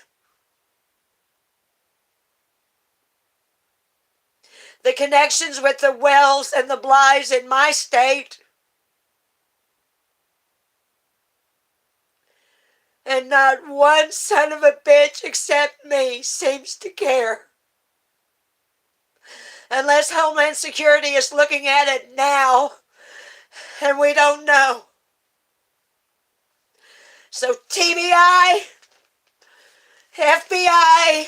The connections with the Wells and the Blyes in my state. And not one son of a bitch except me seems to care. Unless Homeland Security is looking at it now, and we don't know. So TBI, FBI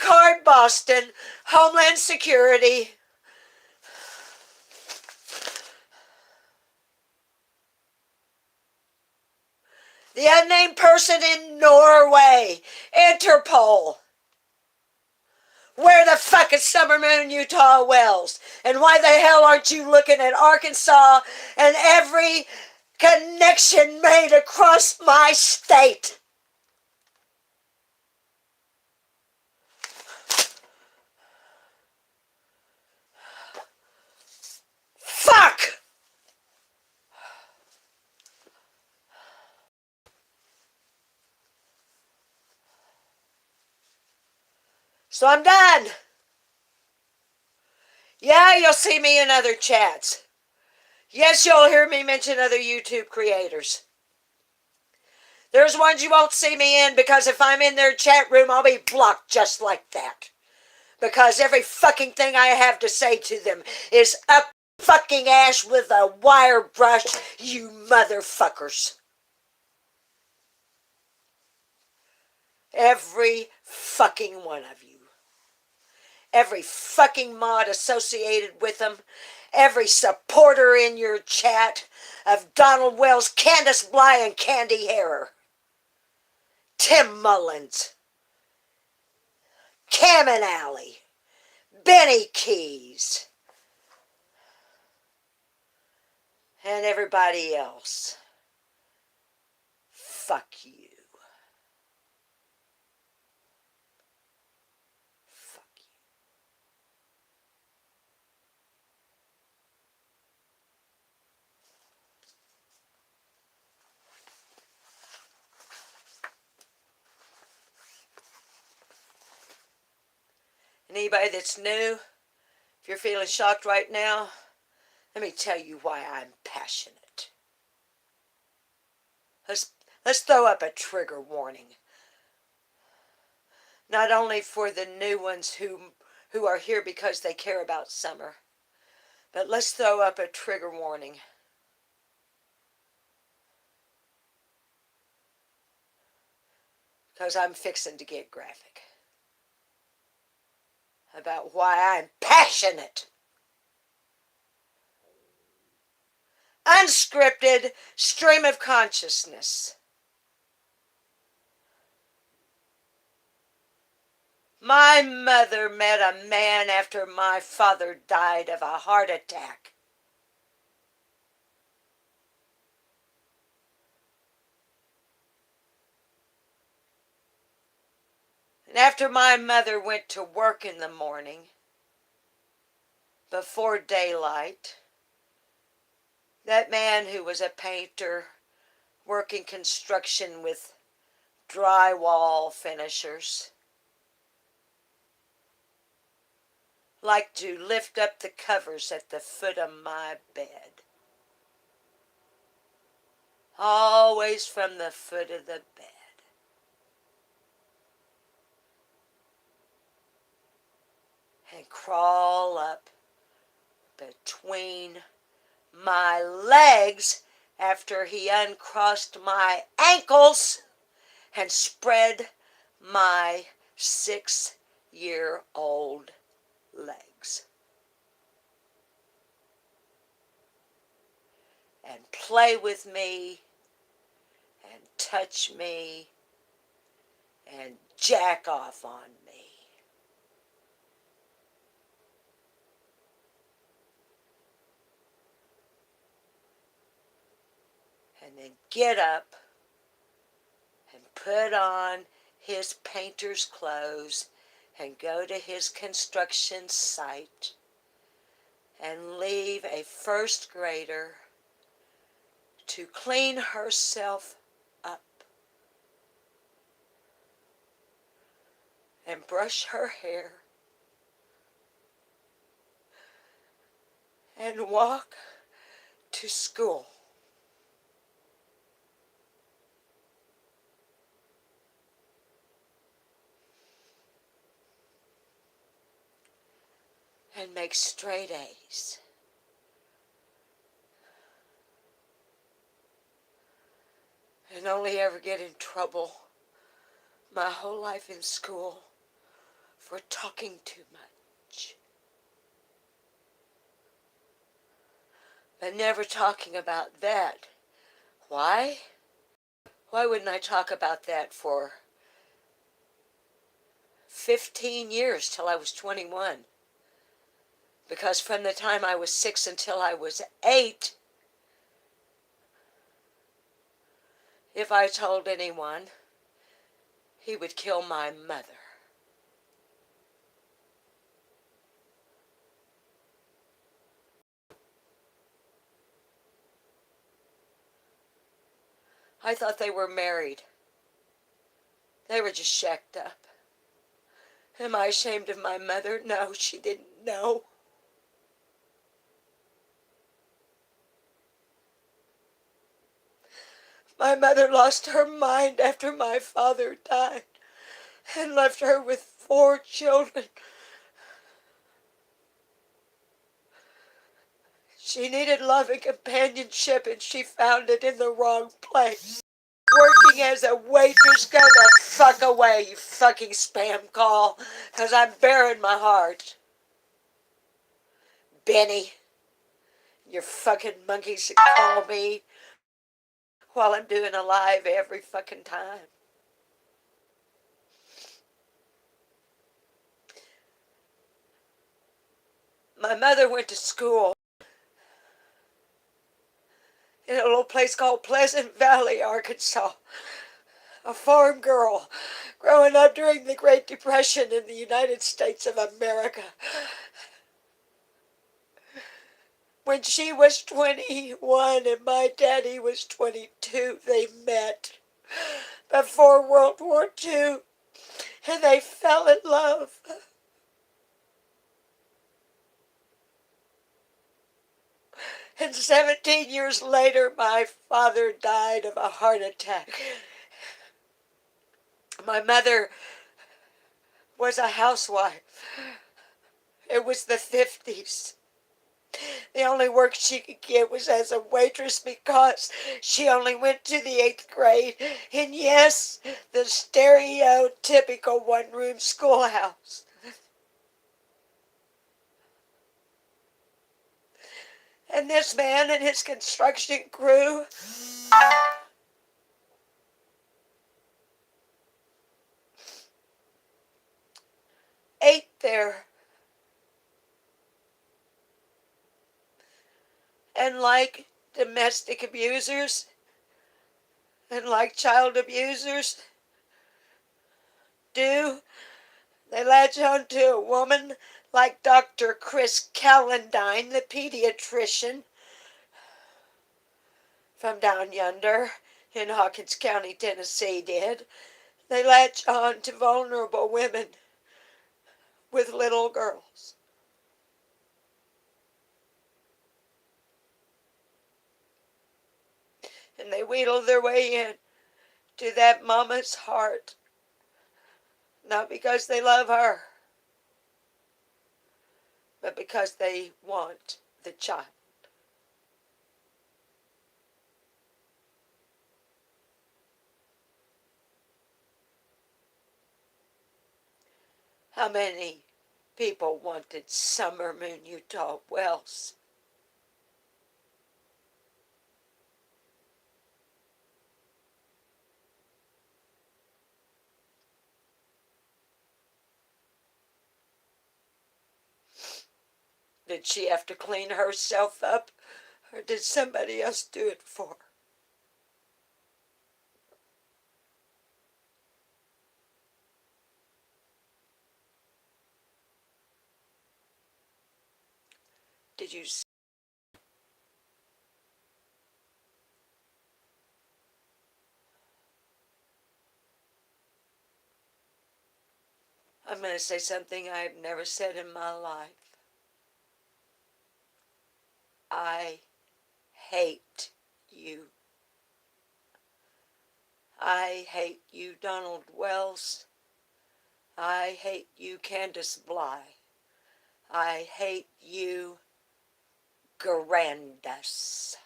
card Boston, Homeland Security. The unnamed person in Norway, Interpol. Where the fuck is Summer Moon, Utah Wells? And why the hell aren't you looking at Arkansas and every connection made across my state? Fuck! So I'm done. Yeah, you'll see me in other chats. Yes, you'll hear me mention other YouTube creators. There's ones you won't see me in because if I'm in their chat room, I'll be blocked just like that. Because every fucking thing I have to say to them is up fucking ass with a wire brush, you motherfuckers. Every fucking one of you. Every fucking mod associated with them. Every supporter in your chat of Donald Wells, Candace Bly, and Candy Harrer. Tim Mullins. Cam and Alley. Benny Keys. And everybody else. Fuck you. Fuck you. Anybody that's new, if you're feeling shocked right now, let me tell you why I'm passionate. Let's throw up a trigger warning. Not only for the new ones who are here because they care about summer, but let's throw up a trigger warning. Because I'm fixing to get graphic about why I'm passionate. Unscripted stream of consciousness. My mother met a man after my father died of a heart attack. And after my mother went to work in the morning, before daylight, that man who was a painter working construction with drywall finishers liked to lift up the covers at the foot of my bed. Always from the foot of the bed. and crawl up between my legs after he uncrossed my ankles and spread my 6-year-old legs and play with me and touch me and jack off on me. And then get up and put on his painter's clothes and go to his construction site and leave a first grader to clean herself up and brush her hair and walk to school. And make straight A's. And only ever get in trouble my whole life in school for talking too much. But never talking about that. Why? Why wouldn't I talk about that for 15 years till I was 21? Because from the time I was 6 until I was 8, if I told anyone, he would kill my mother. I thought they were married. They were just shacked up. Am I ashamed of my mother? No, she didn't know. My mother lost her mind after my father died and left her with 4 children. She needed love and companionship, and she found it in the wrong place. Working as a waitress, go the fuck away, you fucking spam call, because I'm bearing my heart. Benny, your fucking monkeys that call me while I'm doing a live every fucking time. My mother went to school in a little place called Pleasant Valley, Arkansas. A farm girl growing up during the Great Depression in the United States of America. When she was 21 and my daddy was 22, they met before World War II, and they fell in love. And 17 years later, my father died of a heart attack. My mother was a housewife. It was the 50s. The only work she could get was as a waitress because she only went to the 8th grade. And yes, the stereotypical one-room schoolhouse. And this man and his construction crew ate there. And like domestic abusers and like child abusers do, they latch on to a woman like Dr. Chris Calendine, the pediatrician from down yonder in Hawkins County, Tennessee, did. They latch on to vulnerable women with little girls. And they wheedle their way in to that mama's heart. Not because they love her, but because they want the child. How many people wanted Summer Moon Utah Wells? Did she have to clean herself up, or did somebody else do it for her? Did you? I'm going to say something I've never said in my life. I hate you. I hate you, Donald Wells. I hate you, Candace Bly. I hate you, Grandus.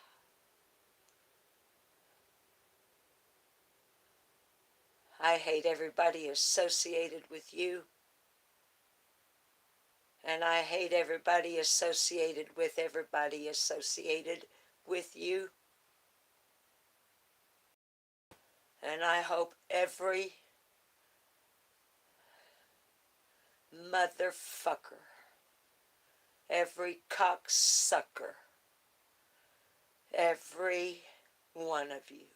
I hate everybody associated with you. And I hate everybody associated with you. And I hope every motherfucker, every cocksucker, every one of you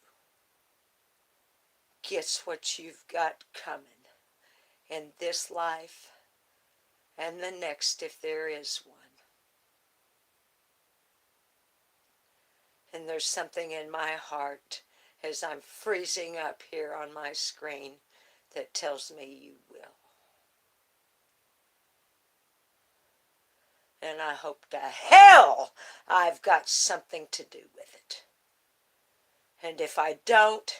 gets what you've got coming in this life and the next if there is one. And there's something in my heart as I'm freezing up here on my screen that tells me you will. And I hope to hell I've got something to do with it. And if I don't,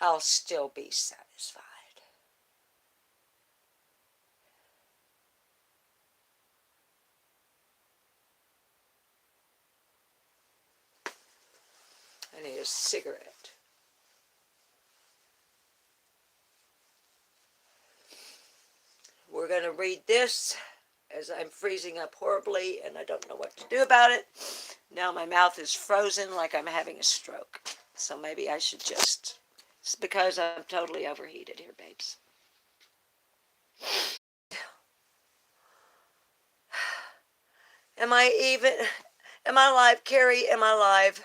I'll still be satisfied. I need a cigarette. We're going to read this as I'm freezing up horribly and I don't know what to do about it. Now my mouth is frozen like I'm having a stroke. So maybe I should just... It's because I'm totally overheated here, babes. Am I live, Carrie? Am I live?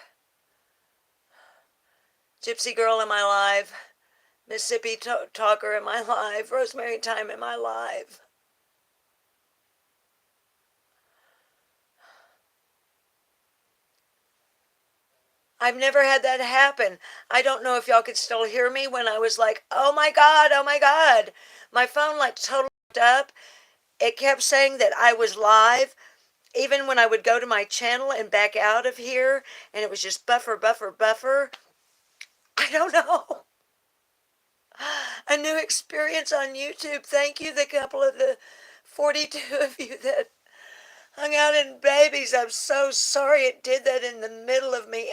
Gypsy Girl, am I live? Mississippi Talker, am I live? Rosemary Time, am I live? I've never had that happen. I don't know if y'all could still hear me when I was like, oh my God, oh my God. My phone like totally up. It kept saying that I was live, even when I would go to my channel and back out of here, and it was just buffer, buffer, buffer. I don't know. A new experience on YouTube. Thank you, the couple of the 42 of you that hung out in babies. I'm so sorry it did that in the middle of me.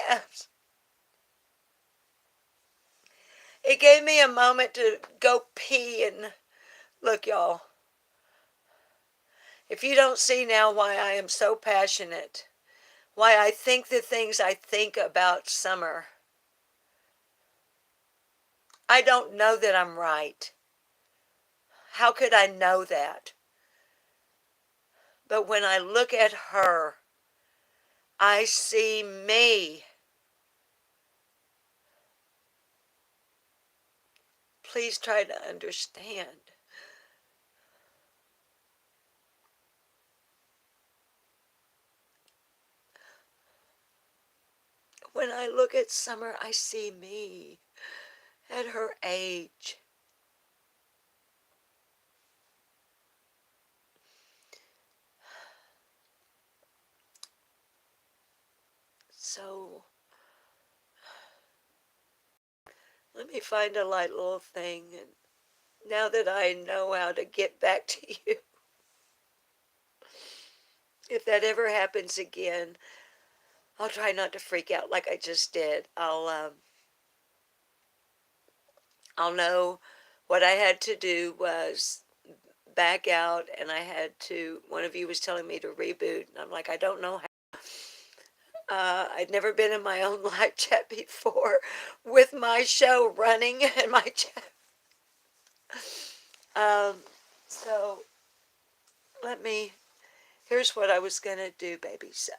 It gave me a moment to go pee and look, y'all. If you don't see now why I am so passionate, why I think the things I think about summer, I don't know that I'm right. How could I know that? But when I look at her, I see me. Please try to understand. When I look at Summer, I see me at her age. So let me find a light little thing. And now that I know how to get back to you, if that ever happens again, I'll try not to freak out like I just did. I'll know what I had to do was back out, and I had to, one of you was telling me to reboot, and I'm like, I don't know how. I'd never been in my own live chat before with my show running and my chat. Um, so here's what I was going to do, babies,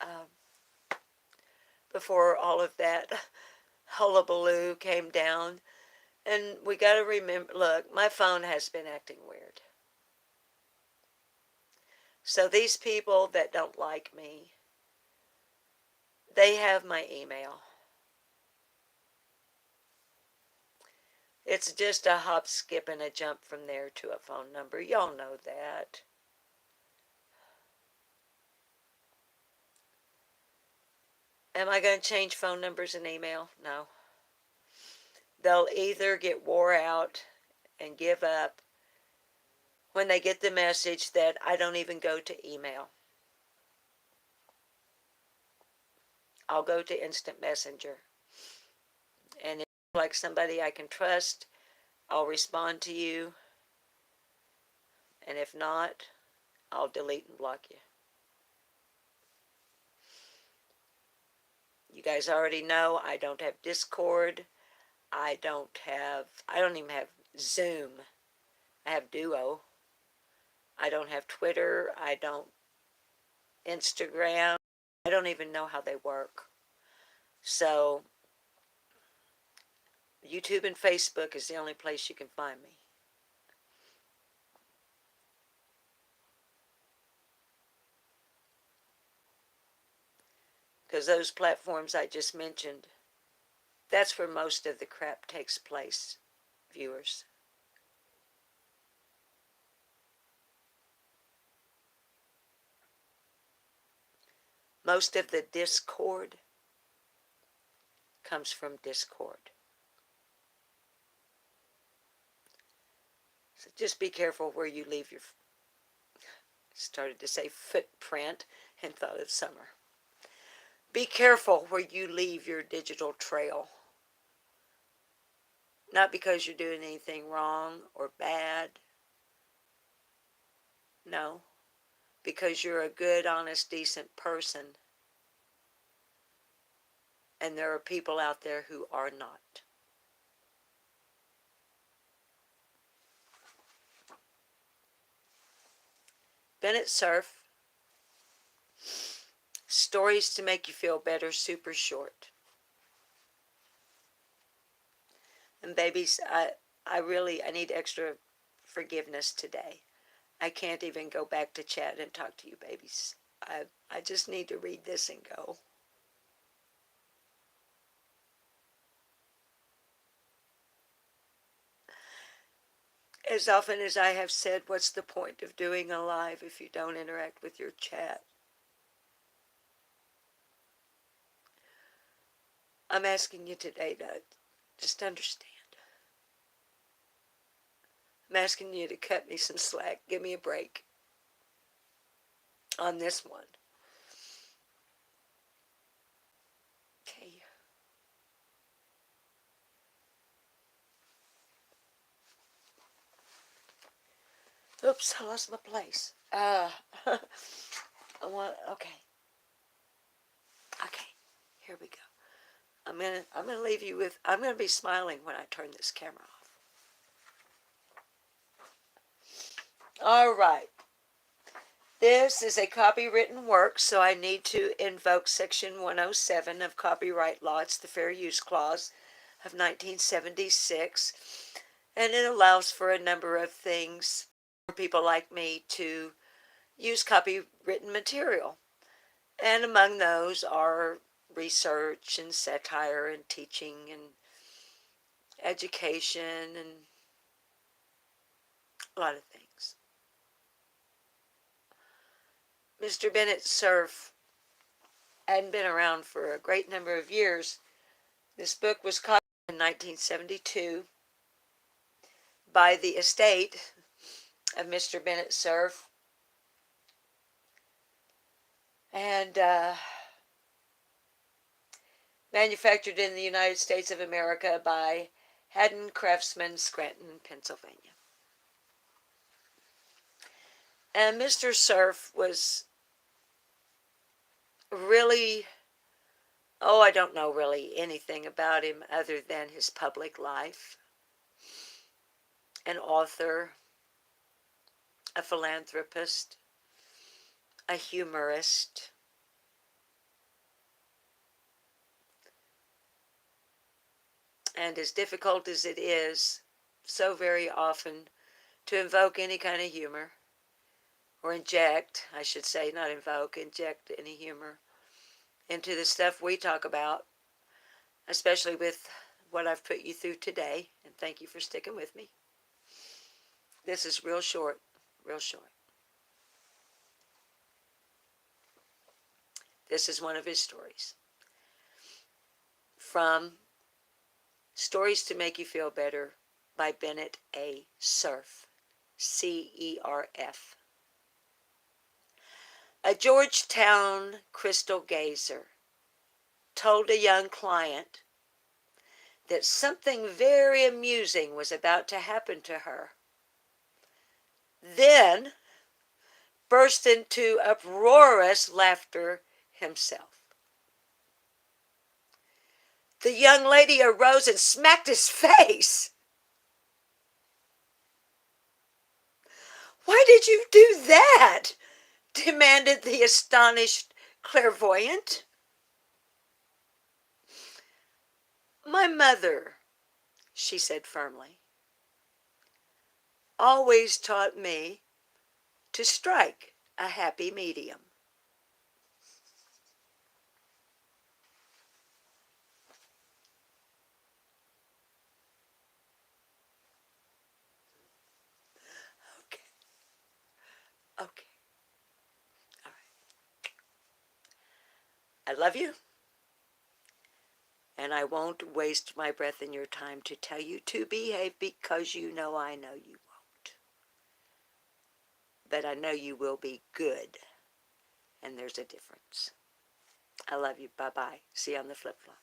before all of that hullabaloo came down. And we got to remember, look, my phone has been acting weird. So these people that don't like me, they have my email. It's just a hop, skip, and a jump from there to a phone number. Y'all know that. Am I going to change phone numbers and email? No. They'll either get wore out and give up when they get the message that I don't even go to email. I'll go to instant messenger. And if it's like somebody I can trust, I'll respond to you. And if not, I'll delete and block you. You guys already know I don't have Discord. I don't even have Zoom. I have Duo. I don't have Twitter. I don't Instagram. I don't even know how they work. So YouTube and Facebook is the only place you can find me. Because those platforms I just mentioned, that's where most of the crap takes place, viewers. Most of the discord comes from Discord. So just be careful where you leave your, started to say footprint and thought of summer. Be careful where you leave your digital trail. Not because you're doing anything wrong or bad. No. Because you're a good, honest, decent person. And there are people out there who are not. Bennett Cerf. Stories to make you feel better, super short. And babies, I need extra forgiveness today. I can't even go back to chat and talk to you babies. I just need to read this and go. As often as I have said, what's the point of doing a live if you don't interact with your chat? I'm asking you today to just understand. I'm asking you to cut me some slack. Give me a break on this one. Okay. Oops, I lost my place. Okay. Okay, here we go. I'm gonna leave you with, I'm gonna be smiling when I turn this camera off. All right. This is a copywritten work, so I need to invoke Section 107 of copyright law. It's the Fair Use Clause of 1976, and it allows for a number of things for people like me to use copywritten material. And among those are research and satire and teaching and education and a lot of things. Mr. Bennett Cerf hadn't been around for a great number of years. This book was copied in 1972 by the estate of Mr. Bennett Cerf. And manufactured in the United States of America by Haddon Craftsman, Scranton, Pennsylvania. And Mr. Surf was really, I don't know really anything about him other than his public life. An author, a philanthropist, a humorist. And as difficult as it is, so very often, to invoke any kind of humor, or inject, I should say, not invoke, inject any humor into the stuff we talk about, especially with what I've put you through today, and thank you for sticking with me. This is real short, real short. This is one of his stories. From Stories to Make You Feel Better by Bennett A. Cerf, C-E-R-F. A Georgetown crystal gazer told a young client that something very amusing was about to happen to her. Then burst into uproarious laughter himself. The young lady arose and smacked his face. "Why did you do that?" demanded the astonished clairvoyant. "My mother," she said firmly, "always taught me to strike a happy medium." Okay. Okay. All right. I love you. And I won't waste my breath in your time to tell you to behave, because you know I know you won't. But I know you will be good. And there's a difference. I love you. Bye-bye. See you on the flip-flop.